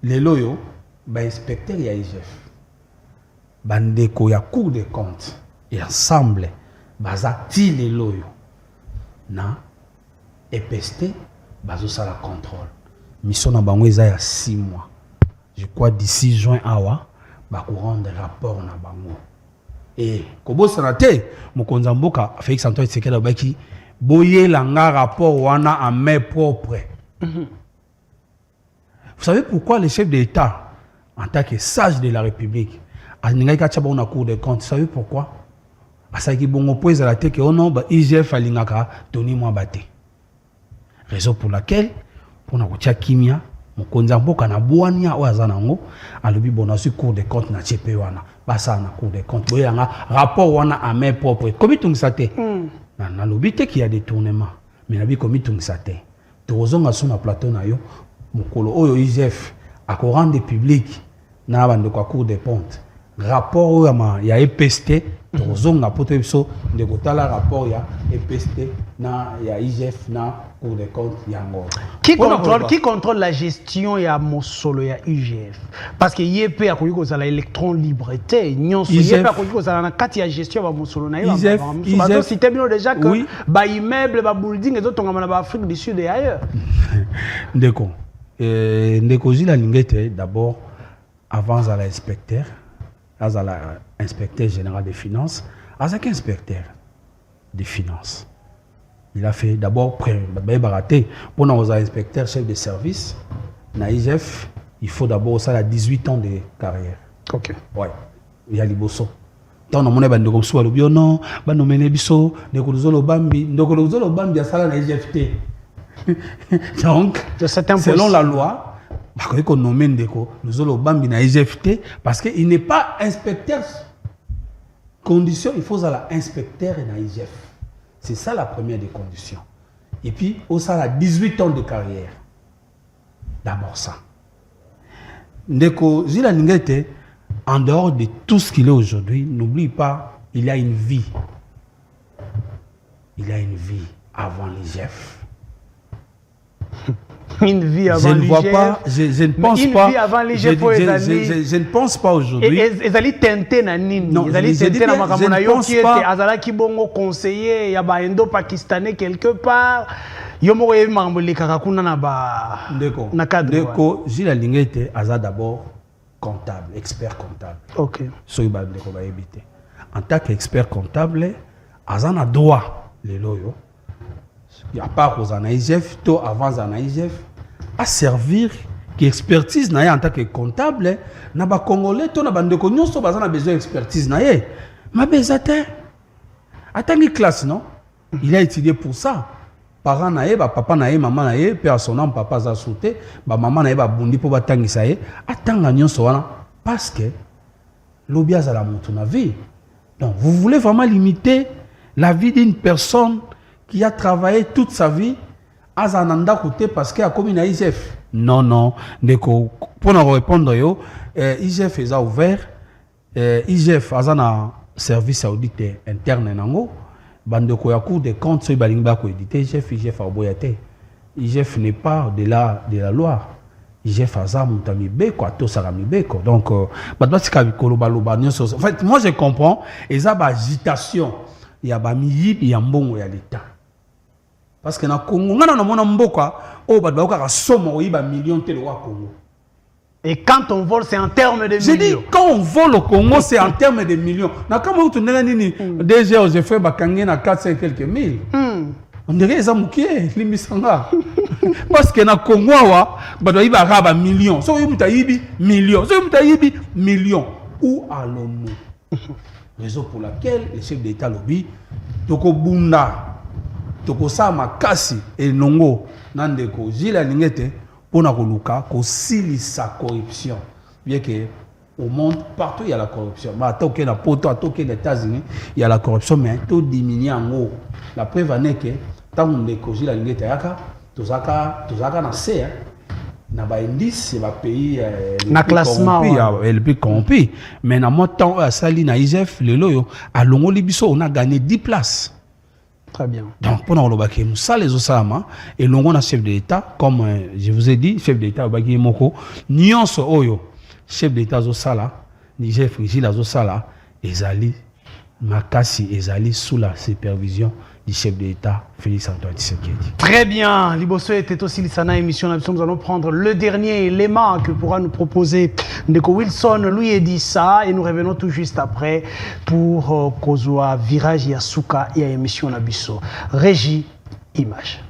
les loyaux, bah inspecteur y a IGF. Bandeko ya Cour des comptes et ensemble, bazati les loyaux. Na EPST, bazo la contrôle. Mission na bango eza ya 6 mois. Je crois d'ici juin awa, ba rendre rapport na bango. Et kobo sanate mokonza mboka Félix Antoine Tshisekedi baki boye langa rapport wana en main propre. Vous savez pourquoi le chef d'État en tant que sage de la République a ninga ka na Cour des comptes? Vous savez pourquoi? Parce que bongo poeza la teke ono ba IGF alingaka Tony Mwabate. Raison pour laquelle pour na kotia kimia mokonza mboka na bwania o azana ngo alobi bona su Cour des comptes na chepe wana basa na Cour des comptes boye nga rapport wana à main propre komi tungisa te na lobi te qu'il y a détournement mais na bi komi tungisa te tozonga sur na plateau na yo mokolo oyo IGF a ko rendre public na bande ko Cour des comptes rapport ya EPST tozonga poto biso de kotala rapport ya EPST na ya IGF na Cour des comptes yango. Qui contrôle la gestion ya mosolo ya IGF? Parce que YP a connu que la électron liberté nyonso YP a connu que la kati ya gestion ya mosolo na IGF. Bazo cité bien déjà que ba immeuble ba building et autres ngama na Afrique du Sud et ailleurs. Ndeko Gilles Alingete d'abord avant à l'inspecteur à l'inspecteur général des finances, à inspecteur des finances. Il a fait d'abord pour nous inspecteur chef de service, na IGF, il faut d'abord ça à 18 ans de carrière. OK. Ouais. Il y a liboso. Tant on a bande comme soit le bio non, ba no mene biso, de ko zolo bambi à sala na IGFT. Donc, selon la loi, nous allons bambi na IGFT parce qu'il n'est pas inspecteur. Condition, il faut aller inspecteur na IGF. C'est ça la première des conditions. Et puis, au ça 18 ans de carrière. D'abord ça. Ndeko Gilles Alingete, en dehors de tout ce qu'il est aujourd'hui, n'oublie pas, il a une vie. Il a une vie avant l'IGF. Une vie avant je ne vois pas, je ne pense pas. Vie avant je ne pense pas aujourd'hui. Ils allaient tenter na nini. Ils allaient tenter na makamona yo qui était azala ki bongo conseiller ya ba indo-pakistanais quelque part. Yo mo ye mamboli kakuna na ba na cadre. Ndeko Gilles Alingete aza d'abord comptable, expert comptable. OK. So iba ndeko ba ebité. En tant qu'expert comptable, aza na droit les loyo. Il n'y a pas aux IGF, tout avant en IGF, à servir qui expertise en tant que comptable, na ba congolais, tout na bande ko nyonso bazana besoin d'expertise na ye. Ma bezate. Attends classe non? Il a étudié pour ça. Parents na ye, ba papa na ye, maman na ye, père son nom papa za sauté, ba maman na ye ba bundi pour batangisa ye. Attends nyonso wana parce que l'obia za la montu na vie. Donc, vous voulez vraiment limiter la vie d'une personne qui a travaillé toute sa vie à Zananda côté parce qu'il a commis un IGF. Non, non. Pour nous répondre, IGF est ouvert. IGF a un service audit interne. Bande ko ya cour des comptes, c'est balinga ko édité. IGF a oboyate. IGF n'est pas de la loi. IGF a ça montami beko, to sarami beko. Donc, en fait, moi je comprends. Et ça, agitation. Il y a bami il y a mbongo ya l'État. Parce que na Congo, on a mon mboka, oh badbaoka somme oyiba million tel roi Congo. Et quand on vole, c'est en termes de millions. J'ai dit, quand on vole au Congo, c'est en termes de millions. Na comment tu n'as ni déjà j'ai fait bakangi na 400 quelques mille. On dirait les amoukié, limisanga. Parce que na Congo wa badbaoka raba millions. So yibuta yibi millions. So yibuta yibi millions. Où allons-nous? Raison pour laquelle le chef d'État lobby toko bunda toko sama kasi et nongo nandeko jila lingete pona koluka ko sili sa corruption bien que au monde partout il y a la corruption mais toke na poto toke les États-Unis il y a la corruption mais to diminuer en haut la preuve est que tant ndeko jila lingete yaka tozaka na C na ba indice ba pays na classement le plus corrompu mais na mo temps à sali na IGF le loyo à longo libiso on a gagné 10 places. Très bien. Donc pour nous baki musa les osama et longo na chef de l'État comme je vous ai dit chef de l'État baki moko nyonso oyo chef d'État zo sala Niger Frigila zo sala ezali makasi ezali sous la supervision du chef de l'État, Félix Antoine Tshisekedi. Très bien. Liboso était aussi l'Issana émission. Nous allons prendre le dernier élément que pourra nous proposer Ndeko Wilson, Louis Edissa, et nous revenons tout juste après pour Kozwa Virage Yasuka et émission Nabiso. Régie, image.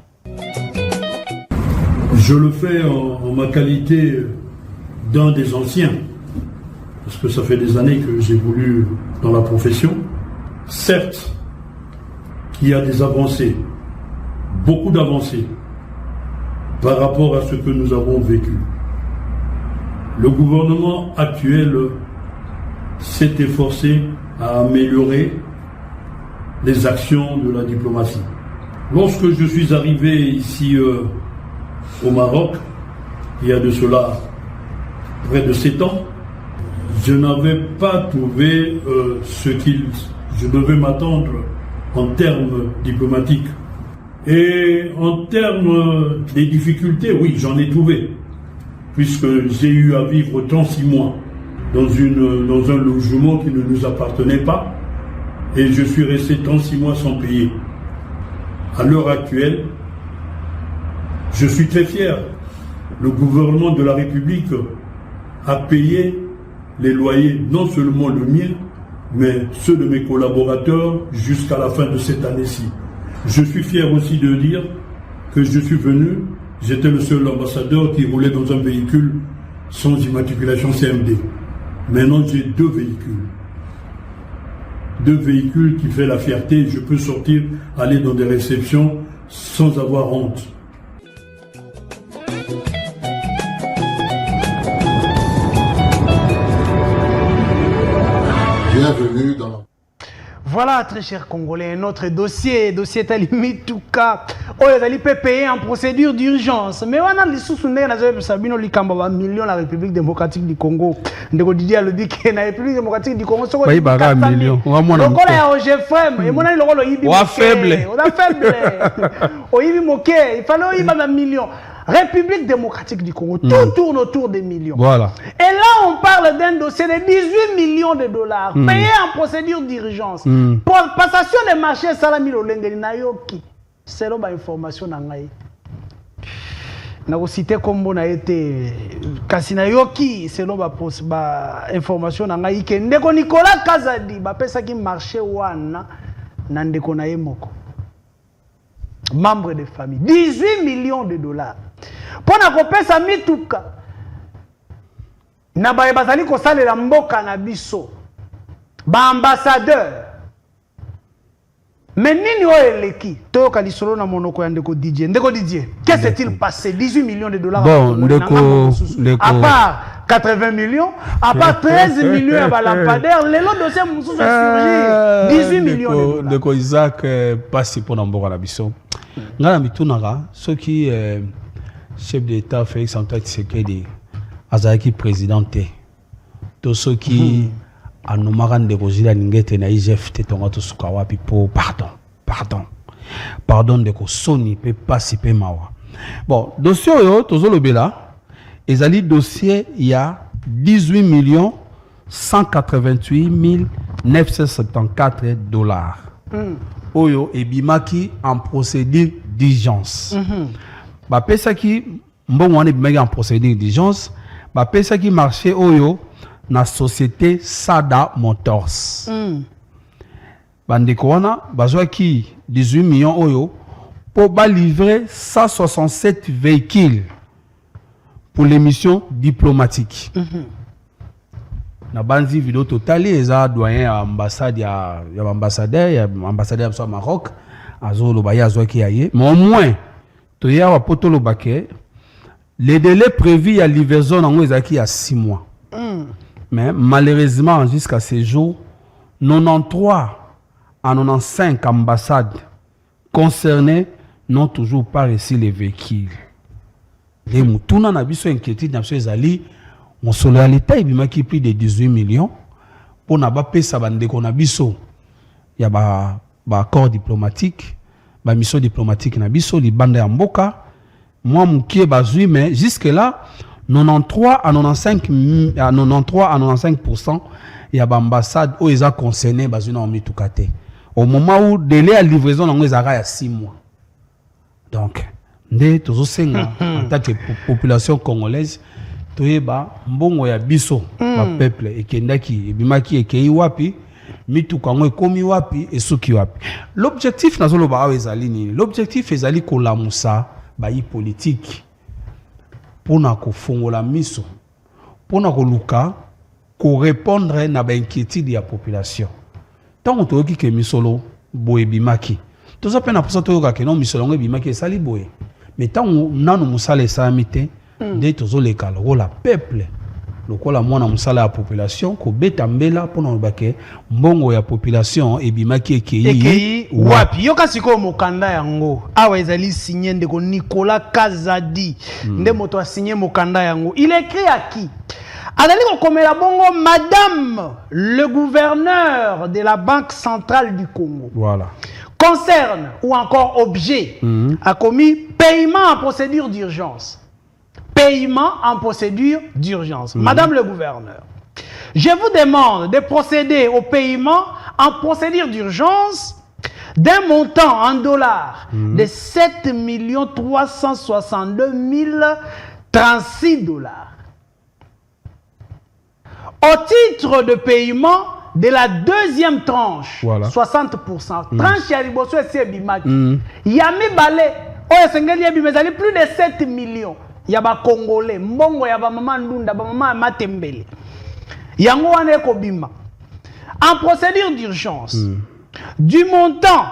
Je le fais en ma qualité d'un des anciens, parce que ça fait des années que j'évolue dans la profession. Certes, il y a des avancées, beaucoup d'avancées par rapport à ce que nous avons vécu. Le gouvernement actuel s'est efforcé à améliorer les actions de la diplomatie. Lorsque je suis arrivé ici au Maroc, il y a de cela près de 7 ans, je n'avais pas trouvé ce qu'il je devais m'attendre en termes diplomatiques. Et en termes des difficultés, oui, j'en ai trouvé, puisque j'ai eu à vivre 36 mois dans un logement qui ne nous appartenait pas, et je suis resté 36 mois sans payer. À l'heure actuelle, je suis très fier. Le gouvernement de la République a payé les loyers, non seulement le mien, mais ceux de mes collaborateurs jusqu'à la fin de cette année-ci. Je suis fier aussi de dire que je suis venu, j'étais le seul ambassadeur qui roulait dans un véhicule sans immatriculation CMD. Maintenant, j'ai 2 véhicules. 2 véhicules qui font la fierté. Je peux sortir, aller dans des réceptions sans avoir honte. Bienvenue dans... Voilà, très chers Congolais, notre dossier est à limite tout cas. Oh, il a payé en procédure d'urgence. Mais on a les sous-soutenus, on a Sabino Likamba, million la République démocratique du Congo. Ndeko Didier a le dit que la République démocratique du Congo, c'est quoi? Il y a million. Donc on est au GFM. Et mon ami, le Yibi Moké. On a faible. Au Yibi Moké, il fallait Yibi un million. République démocratique du Congo, tout tourne autour des millions. Voilà. Et là, on parle d'un dossier de 18 millions de dollars payé en procédure d'urgence. Pour passation des marchés, Salami Lolengeni Nayoki. C'est là l'information Nangaï. Na cité comme on a été Kasina Yoki, c'est là l'information Nangaï. Que Ndeko Nicolas Kazadi, pesa qui marché wana, Nandeko Naemoko. Membre de famille. 18 millions de dollars. Pour na kopesa mituka. Na baye bazali ko salela mboka na biso. Ba ambassadeur. Mais nini o eleki? Toyoka lisolo na monoko ya Ndeko Didier. Ndeko Didier, qu'est-ce s'est-il passé? 18 millions de dollars. Bon, Ndeko à part 80 millions, à part 13 millions à lampadaire, les lots dossiers Moussou a surgi 18 millions. De quoi Isaac passe pour n'importe la mission. Ngana mitunara, ceux qui chef d'État Félix Antoine Tshisekedi, Azaki présidenté, tous ceux qui a nommé de Rosila Ningete na IGF Tetonga to Sukawa pipo pardon de ko Sony peut passer pe mawa. Bon, dossier yo tozo lobela. Ezali dossier, il y a 18 188 974 dollars. Oyo ebimaki en procédure d'urgence. Ba pesa ki mbongo wana ebimaki en procédure d'urgence, ba pesa ki marché oyo na société Sada Motors. Bandeko wana bazwa ki 18 millions oyo pour ba livrer 167 véhicules pour les missions diplomatiques. Na banzi vidéo totali eza doyen ambassade ya ambassadeur au Maroc azolo baya azwaki aye mais au moins to ya wa potolo baké les délais prévus à livraison en ezaki à 6 mois. Mais malheureusement jusqu'à ce jour 93 à 95 ambassades concernées n'ont toujours pas reçu les véhicules. Les moutons na biso inquiétude na biso ezali mon solidarité ebimaki plus de 18 millions pour na ba pesa bandeko na biso ya ba accord diplomatique ba mission diplomatique na biso libanda ya mboka moi mukie bazui mais jusque là 93 à 95% ya ba ambassade o eza concerné bazui na mitukate au moment où délai à livraison na ngezaka ya 6 mois. Donc nde tozosenga en tant que population congolaise toyeba mbongo ya biso ba peuple ekendaki ebimaki ekei wapi mituka ngo ekomi wapi esuki wapi. L'objectif nazoloba awa ezali nini? L'objectif ezali kolamusa bayi politique pona kofongola miso pona koluka ko répondre na ba inquiétude ya population. Tant toyoki ke misolo boye bimaki toza pena posa toyoka ke non misolo ngo bimaki esali boye. Mais tant nanu musala esamite nde tozoleka lokola peuple lokola mwana musala ya population ko betambela pona bake mbongo ya population ebimaki ekei wapi yoka siko mokanda yango awa ezali signé ndeko Nicolas Kazadi nde moto a signé mokanda yango. Il écrit à qui? Azali komela bongo madame le gouverneur de la Banque centrale du Congo. Voilà. Concerne ou encore objet a commis paiement en procédure d'urgence. Paiement en procédure d'urgence. Madame le gouverneur, je vous demande de procéder au paiement en procédure d'urgence d'un montant en dollars de 7 362 036 dollars. Au titre de paiement de la deuxième tranche, voilà. 60%. Tranche ya liboso esi bimaki. Yami balé, oyo sengeli ebimezali plus de 7 millions. Yaba Congolais, mbongo yaba maman Ndunda, ba maman Matembele. Yango wane ko bima. En procédure d'urgence, du montant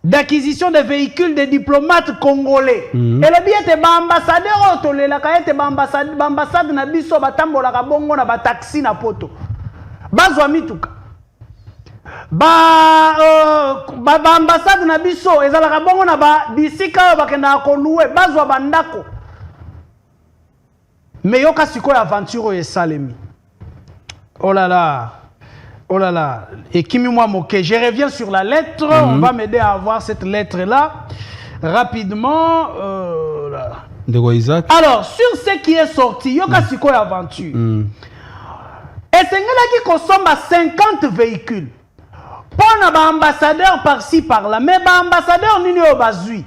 d'acquisition de véhicules des diplomates congolais. Et le bien te ba ambassadeur otolela ka ete ba ambassade na biso batambola ka bongo na ba taxi na poto. Bazwa mituka. Ambassade na biso ezalaka bongo na ba bisika bakenda ko louer bazwa bandako. Mais yoka siko aventure et salemi. Oh là là. Oh là là. Et Kimi moi moqué. Je reviens sur la lettre. On va m'aider à avoir cette lettre là rapidement. Là. Alors sur ce qui est sorti, yoka siko aventure. Et c'est qui consomme 50 véhicules. Pour un ambassadeur par-ci par-là. Mais ambassadeur nini au bazui.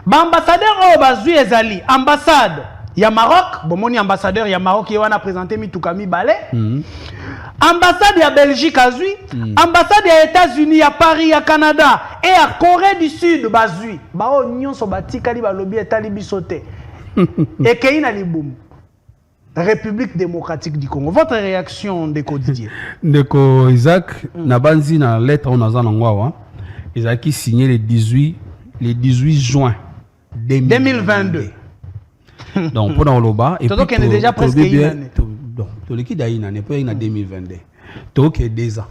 Ambassadeur au bazui ezali. Ambassade. Il y a Maroc. Bon, mon ambassadeur, il y a Maroc qui va présenter Mitoukami Balé. Ambassade il y a Belgique azui. Ambassade il y a États-Unis, il y a Paris, il y a Canada. Et à Corée du Sud, bazui. Bao nyon so bati kali ba lobi etalibi sauté. Et keina liboum. République démocratique du Congo. Votre réaction Ndeko Didier? Ndeko Isaac, nabanzi na lettre on a ngwawa. Isaac qui signé le 18 juin 2022. Donc pour Oloba et puis est déjà presque une année. Donc, tout le qui d'ailleurs n'est pas en 2022. Donc, 2 ans.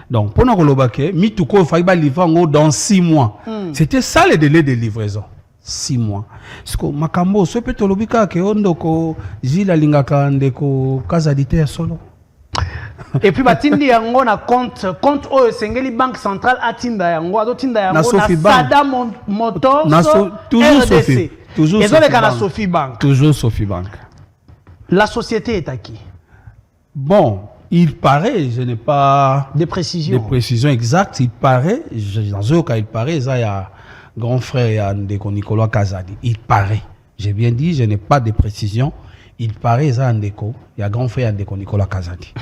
Donc, pour nous dire Mituko Faiba livrer dans 6 mois. C'était ça le délai de livraison. 6 mois. Parce que Makambo, ce peut être le que Ondoko, Zila Lingaka, Ndeko, Kazadite solo. Et puis, Batindi Yango na compte Sengeli Banque Centrale à Tinda Yango, à Tinda Yango, na Sada Motors, toujours RDC. Sophie. Toujours et Sophie Bank. Toujours Sophie Bank. La société est à qui? Bon, il paraît, je n'ai pas des précisions exactes, il paraît, dans ce cas, il paraît, il y a grand frère Ndeko Nicolas Kazadi. Il paraît, j'ai bien dit, je n'ai pas de précisions. Il paraît, il y a grand frère Ndeko Nicolas Kazadi.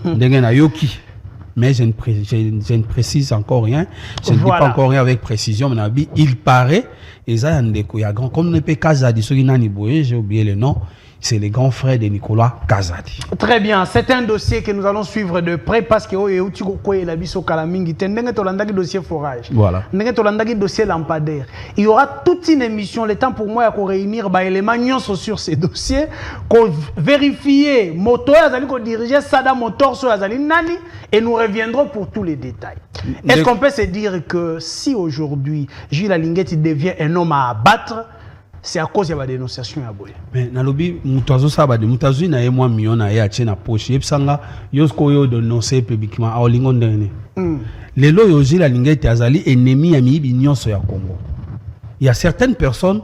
Ndengena Yoki. Mais je ne précise encore rien. Je ne dis pas encore rien avec précision. Mais il paraît, il y a grand, comme ne peut Kazadi, j'ai oublié le nom. C'est le grand frère de Nicolas Kazadi. Très bien, c'est un dossier que nous allons suivre de près parce que dossier forage. Voilà. Dossier lampadaire. Il y aura toute une émission, le temps pour moi à réunir les éléments sur ces dossiers, vérifier moto diriger Sada Motors sur Nani et nous reviendrons pour tous les détails. Est-ce qu'on peut se dire que si aujourd'hui Gilles Alinguetti devient un homme à abattre, c'est à cause de la dénonciation à Boye. Mais nalobi mutazo sabade mutazo na ye mwa million na ye atie na poche yebsanga yosko yo dénoncer publiquement a olingo ndene. Lelo yo Gilles Alinguetti azali ennemi ya miyibi nyonso ya Congo. Il y a certaines personnes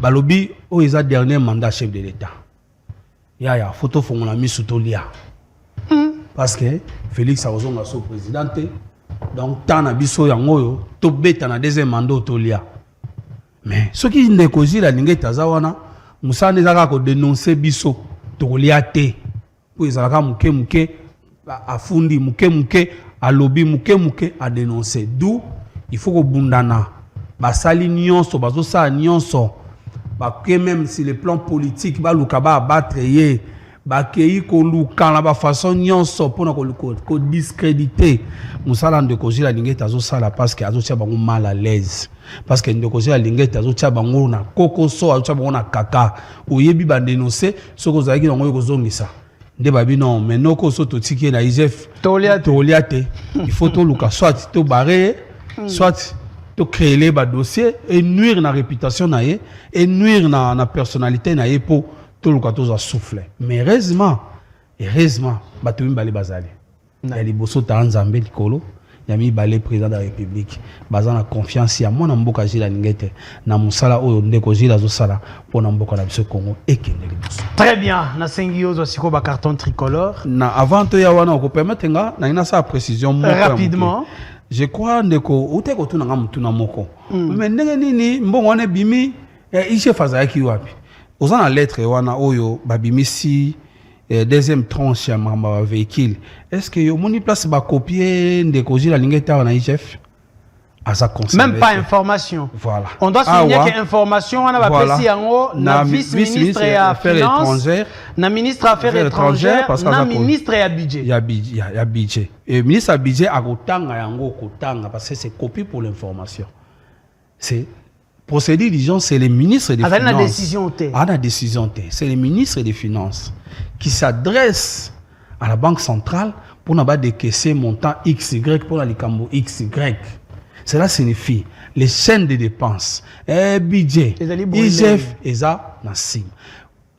balobi o eza dernier mandat chef de l'État. Ya photo fongola misutolia. Parce que Félix Azonga so présidente donc tana biso yango yo to beta na deuxième mandat tolia. Mais ce qui est causé la lingue tazawana, Moussa ne zaka ko dénoncer biso toliate. Pour ezalaka muke afundi muke a lobby muke a dénoncer. D'où il faut que bundana basali nyonso bazo sa nyonso ba que même si le plan politique ba lukaba abattre ye ba kei ko luka la ba façon nyonso pour ko discréditer Moussa de causer la lingue tazo sala parce que azo tia bango mal à l'aise. Parce que nous avons dit que nous avons dit que nous avons kaka oyebi ba dénoncer ce que vous avez dit non mais nous avons dit na IGF toliate il faut tout luka soit to barrer soit to créer les dossiers et nuire na réputation na ye et nuire na personnalité na ye pour tout luka to souffler mais heureusement batu mbali bazali ya liboso ta nzambe likolo Yami Balé, président de la République, basant la confiance à mon amboka Gilles Alinguetti, na musala oyo ndeko Gilles azosala pour namboka na biso Congo et Kenya. Très bien, na sengi ozo siko ba carton tricolore. Na avant to ya wana ko permettre nga na ina sa précision rapidement. Je crois ndeko uteko tuna nga mutuna moko. Mais ndenge nini mbongo ne bimi ishe faza ki wapi. Ozana lettre wana oyo babimi si deuxième tranche à ma véhicule. Est-ce que vous avez place à copier de Koji la ligne à IGF? Même pas information. Voilà. On doit souligner que information on a apprécié en haut na vice-ministre et affaires étrangères, na ministre affaires étrangères, na ministre et budget. Il y a budget. Et ministre à budget a kotanga yango kotanga parce que c'est copie pour l'information. C'est procédure disons c'est le ministre des Finances. Avec la décision T. La décision T. C'est le ministre des Finances qui s'adresse à la Banque centrale pour n'avoir décaisser montant XY pour la Likambo XY. Cela signifie les chaînes de dépenses, budget, IGF, ESA, Nassim.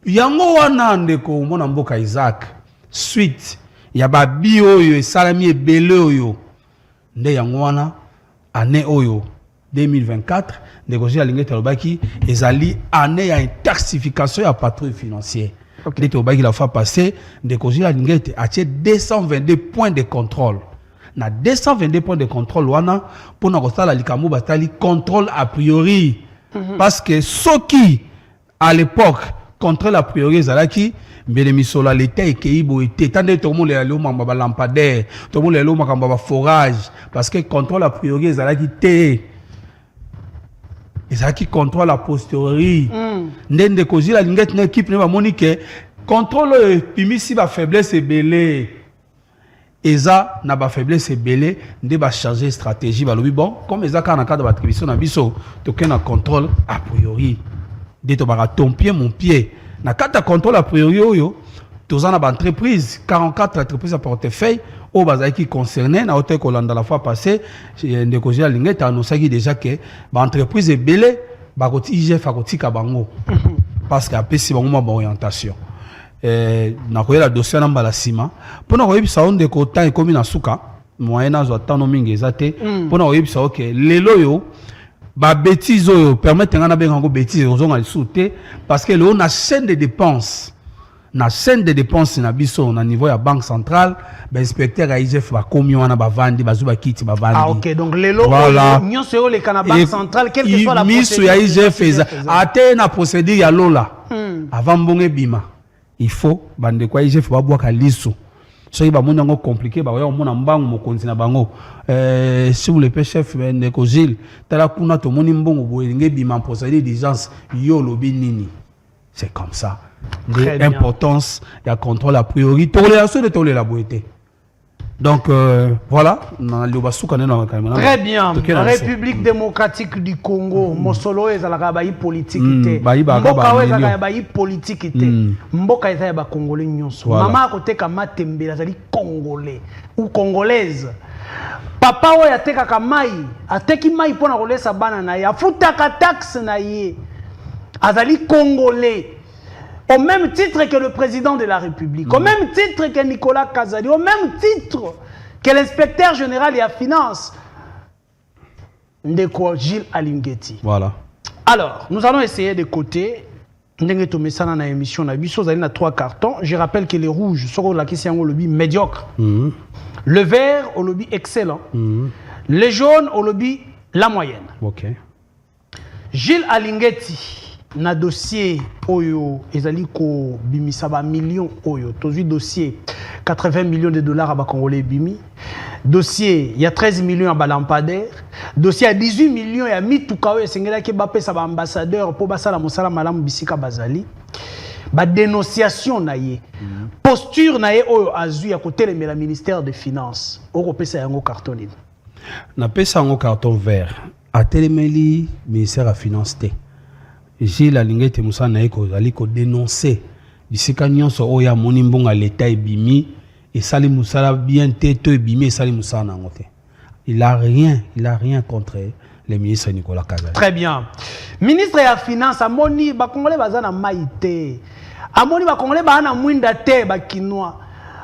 Yango wana ndeko mona mboka Isaac suite ya babi oyo salami ebele oyo nde yango wana année oyo 2024 négocié à Alinguetti alobaki ezali année ya intensification ya patrouille financière. Okay. Dès la fois passée, négocié à Alinguetti a 222 points de contrôle. Na 222 points de contrôle wana pour na kosala likambo batali contrôle a priori parce que ceux qui à l'époque contrôle a priori zalaki mbele misola l'état ekeibo était tandé tout le monde le mamba lampadaire tout le monde le mamba forage parce que contrôle a priori zalaki té ezalaki contrôle a posteriori ndende kozi la Alinguetti na équipe ne ba monique contrôle pimisi ba faiblesse ebele eza na ba faiblesse ebele nde ba changer stratégie ba lobi bon comme eza ka na cadre d'attribution na biso to ken na contrôle a priori de to ba ton pied mon pied na kata contrôle a priori oyo tous en entreprise 44 entreprises à portefeuille au bazai qui concerné na hôtel Kolanda la fois passée ndeko Gilles Alinguet a annoncé déjà que ba entreprise est belé ba koti IGF a koti ka bango parce que apesi bango ma orientation na koyela dossier na mbala sima pona koyebisa onde ko temps ekomi na suka moyena zo tano mingi ezate pona koyebisa OK lelo yo ba bêtise oyo permettre ngana benga ngo bêtise ozonga lisute parce que le on a chaîne de dépenses na chaîne de dépenses na biso na niveau ya banque centrale ba inspecteur à IGF ba komi wana ba vandi bazuba kiti ba vandi. Ah OK, donc les lots nyonso yo le kana banque centrale quelle que soit la procédure ya IGF ate na procédure ya lola avant mbonge bima il faut bande kwa IGF ba bwaka liso soki ba mona ngo compliqué ba ya mona mbangu mokonzi na bango si vous le chef ndeko Gilles tala kuna to moni mbongo boye nge bima procédure d'urgence yo lobi nini c'est comme ça. L'importance et le contrôle a priori. Tolérance de tolérer la beauté. Donc voilà. Très bien. République démocratique du Congo. Mosolo est à la rabaï politique. Mboka est à la rabaï politique. Mboka est à la congolais. Maman à côté kama tembe la zali congolais ou congolaise. Papa ouais a teka kamai. A teki mai pona role sa bana na ya. Futa ka taxe na ye. Azali congolais. Au même titre que le président de la République, au même titre que Nicolas Kazadi, au même titre que l'inspecteur général et à finance, Ndeko Gilles Alinguet. Voilà. Alors, nous allons essayer de côté. Ndenge to mesana na émission na biso zali na 3 cartons. Je rappelle que les rouges sont la question au lobby médiocre. Le vert au lobby excellent. Les jaunes au lobby la moyenne. OK. Gilles Alinguet na dossier oyo ezali ko bimisa ba millions oyo tozu dossier 80 millions de dollars à ba congolais bimi dossier il y a 13 millions à ba lampadaire dossier à 18 millions ya mituka oyo sengela ke ba pesa ba ambassadeur po basala mosala malamu bisika bazali ba dénonciation na ye posture na ye oyo azui ya côté le ministère des finances oko pesa yango carton na pesa yango carton vert a telemeli ministère à finance te Gilles Alinguet Moussa Naeko ali ko dénoncer bisika nyonso oya moni mbonga l'état ebimi et sali musala bien teto ebimi et sali musala nangote. Il a rien contre le ministre Nicolas Kazadi. Très bien. Ministre ya finance amoni ba congolais bazana maïté. Amoni ba congolais ba na mwinda te ba kinois.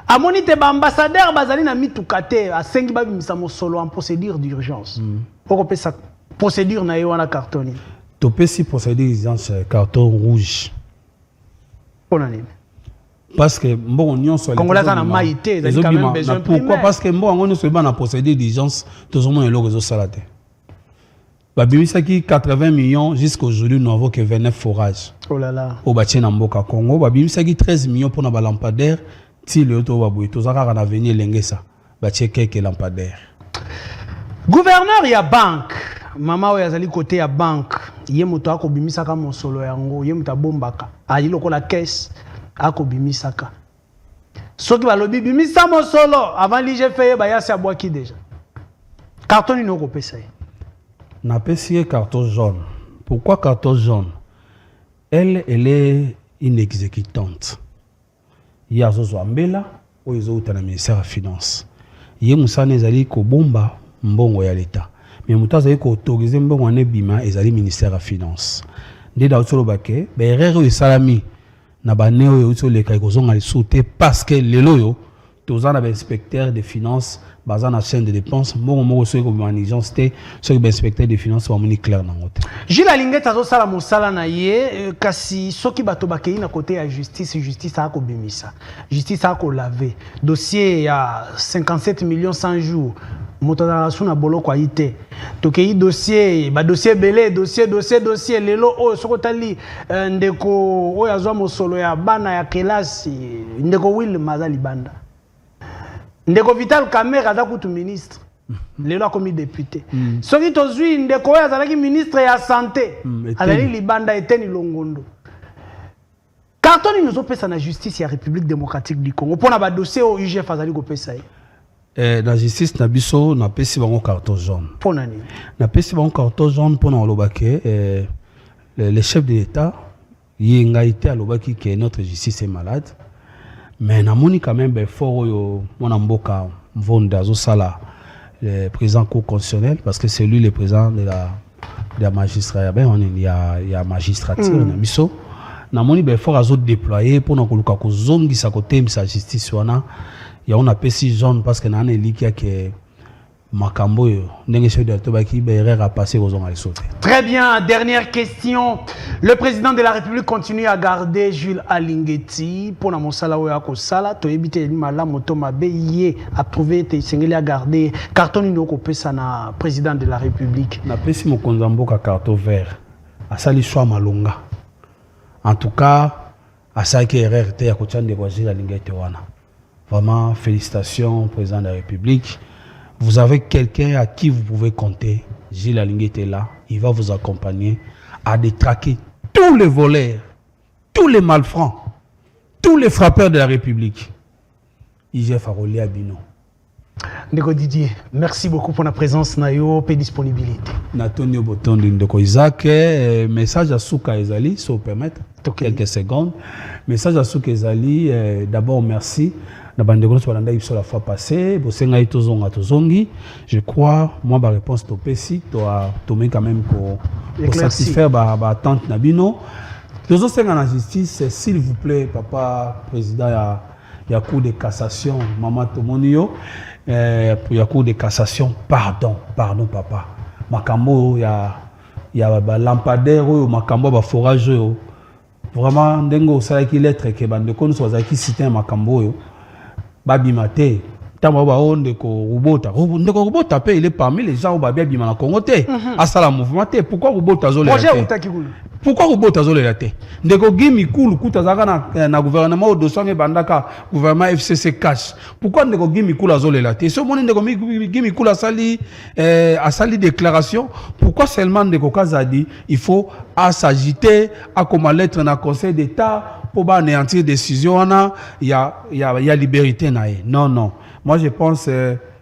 Amoni te ba ambassadeur bazali na mitukate a sengi ba bimisa mosolo en procédure d'urgence. Pourquoi pesa procédure na yo wana cartoni? Topesi procédure d'urgence carton rouge. Parce que bon on soit Congolais na maïté, ils ont quand même besoin. Pourquoi? Parce que bon on soit dans la procédure d'urgence tout le monde est là réseau salate. Ba bimisaki 80 millions jusqu'aujourd'hui nous avons que 29 forages. Oh là là. Au bâti na mboka Congo ba bimisaki 13 millions pour na ba lampadaire ti le to ba boy to zaka na venir lengesa ba quelques lampadaires. Gouverneur ya banque Mama oyo azali côté ya banque ye moto akobimisaka mosolo yango ye moto abombaka ali lokola caisse akobimisaka soki balobi bimisa mosolo avant l'IGF ba yasi abwaki déjà carton ni noko pesa na pesi carton jaune. Pourquoi carton jaune? Elle est une exécutante. Ya zozo ambela oyo ezouta na ministère ya finance ye musane ezali ko bomba mbongo ya l'état. Mais mutaza yeko autoriser mbongo ane bima ezali ministère ya finance. Ndeda otolo bake ba erreur salami na bane oyo otolo leka kozonga lisute parce que lelo yo tozana ba inspecteur de finance bazana chaîne de dépenses mbongo moko soki ko managance te soki ba inspecteur de finance ba moni clair na ngote. Gilles Alinguet azo sala mosala na ye kasi soki bato bakei na côté ya justice a ko bimisa. Justice a ko laver dossier ya 57 millions 100 jours. Motoda suna boloko aite tokei dossier ba dossier belé dossier lelo o sokotali ndeko oyo azwa mosolo ya bana ya kelasi ndeko Will Mazali Banda ndeko Vital Kamerhe adakutu ministre lelo akomi député soki tozwi ndeko oyo azalaki ministre ya santé azali libanda eteni longondo carton nous opesa na justice ya République démocratique du Congo pona ba dossier o UGF azali ko pesa la justice na biso na pesi bango carton jaune. Pour nani? Na pesi bango carton jaune pour na lobake le chef de l'État Yengaïté à l'obaki que notre justice est malade. Mais namoni quand même fort yo mon mboka Mvonda Zosala le président cour constitutionnel parce que c'est lui le président de la magistrature. Ben il y a magistrature na biso. Namoni fort azo déployer pour na koluka ko zongi sa côté sa justice wana. Ya on appelle si jaune parce que na elikia que Makambo ndenge chef de Tobaki erreur a passé aux hommes à sauter. Très bien, dernière question. Le président de la République continue à garder Jules Alingeti pour na mosala oya ko sala to ebité mala moto mabe yé a trouvé te sengeli à garder carton ni ko pesa na président de la République. Na pesi mo konzambo ka carton vert. Asali choix malonga. En tout cas, asali que erreur te ya ko tchande ko Jules Alingeti wana. Vraiment félicitations président de la République. Vous avez quelqu'un à qui vous pouvez compter. Gilles Alingé est là. Il va vous accompagner à détraquer tous les voleurs, tous les malfrats, tous les frappeurs de la République. IGF Aroli Abino. Ndeko Didier, merci beaucoup pour la présence nayo et disponibilité. Natonio Boton Ndeko Isaac, message à Souka Ezali, si vous permettez, quelques secondes. Message à Souka Ezali, d'abord merci. La la fois passée, je crois, moi, ma réponse au PC, tu as quand même pour satisfaire ma attente Nabino. Nous avons la justice, s'il vous plaît, papa, président, il y a cours de cassation, maman Tomonio, il y a cours de cassation, pardon, papa. Makambo, il y a lampadaire, Makambo, forage, vraiment, dengo, ça qui lettre, que Bandekon soit qui cité Makambo. Babi Mate, Tamawa Ndeko Rubota. Ndeko Rubota, il est parmi les gens où Babi Bima na Congo. Asala mouvement. Pourquoi Rubota Zolé? Pourquoi Rubota Zolé? Ndeko Gimi Koul, Koutazaka na gouvernement au dossier Bandaka, gouvernement FCC cash. Pourquoi Ndeko Gimi Koul Zolé la té? Ce moment Ndeko Gimi Koul a sali déclaration. Pourquoi seulement Ndeko Kazadi il faut s'agiter à comme lettre dans le Conseil d'État? Pour anéantir décision, il y a liberté. Non. Moi, je pense,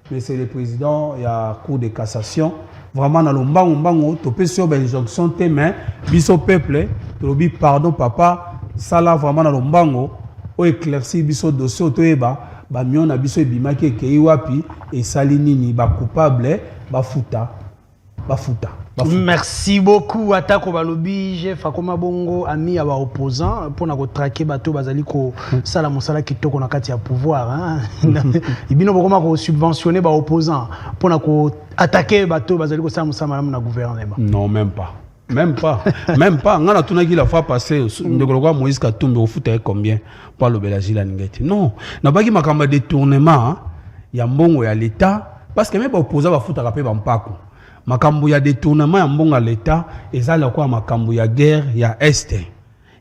monsieur le président, il y a cour de cassation. Vraiment, dans le mbango, tu peux sur l'injonction tes mains, biso peuple, tu dis pardon, papa, ça là, vraiment, dans le mbango, au éclairci, biso dossier, tu es bas, mion, biso bimaki, keiwapi, et salinini, coupable, futa. Merci beaucoup Atako Balobi, Jeff Akoma Bongo, ami à opposant pour na traquer bateau bazali ko sala mosala kitoko na kati ya pouvoir hein. Ibino bokoma ko subventionner ba opposant pour na ko attaquer bateau bazali ko sala mosala na gouvernement. Non, même pas. Ngana tunaki la fois passée ndekoloka Moïse Katumbi au foot avec combien pour le Belagile Alingeti. Non, na baki makamba détournement ya mbongo ya l'état parce que même ba opposant ba foot rapper ba mpako. Makambu ya détournement ya mbonga l'État eza lokola makambu ya guerre ya este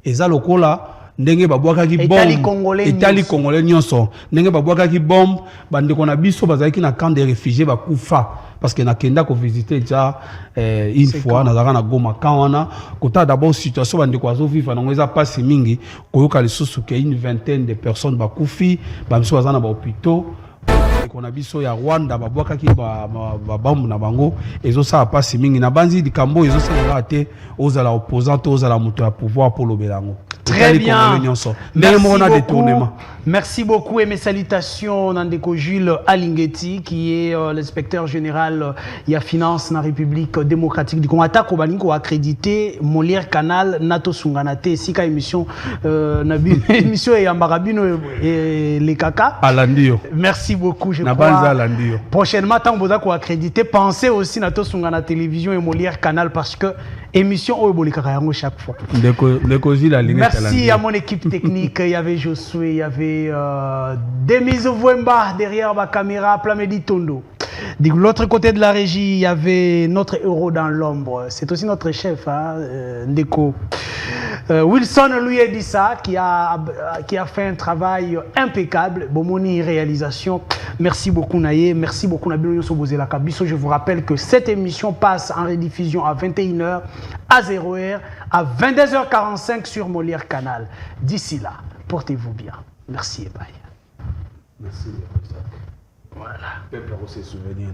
eza lokola ndenge babwakaki bombe etali congolais nyonso ndenge babwakaki bombe bandeko na biso bazalaki na camp de réfugiés bakufa parce que nakenda ko visiter déjà une fois nazaka na Goma camp wana kota d'abord situation bandeko azo vivre na ngeza passe mingi koyoka lisusu ke une vingtaine de personnes bakufi bamiso bazana ba hôpitaux qu'on a biso ya Rwanda babwakaki ba bombe na bango ezo sa passe mingi na banzi di kambo ezo sa raté aux à la opposante aux à la moto à pouvoir pour l'obelango. Très bien. Merci beaucoup et mes salutations Nandeko Jules Alingeti qui est l'inspecteur général de la finance dans la République démocratique du Congo. Atako balingo accrédité Molière Canal Nato Sunganate sika émission émission et Ambarabino et les Kaka. Alandio. Merci beaucoup je crois. Prochainement tant que vous accrédité pensez aussi Nato Sungana télévision et Molière Canal parce que émission au Bolikarayango chaque fois. Merci à mon équipe technique. Il y avait Josué, il y avait Demise Vouemba derrière ma caméra, Plamedi Tondo. De l'autre côté de la régie, il y avait notre héros dans l'ombre. C'est aussi notre chef, hein, Ndeko. Wilson lui a dit ça, qui a fait un travail impeccable. Bomoni réalisation. Merci beaucoup Naye, merci beaucoup Nabilo Sobozé la Kabiso. Je vous rappelle que cette émission passe en rediffusion à 21h, à 0h, à 22h45 sur Molière Canal. D'ici là, portez-vous bien. Merci et bye. Merci. Voilà. Peuple a ses souvenirs.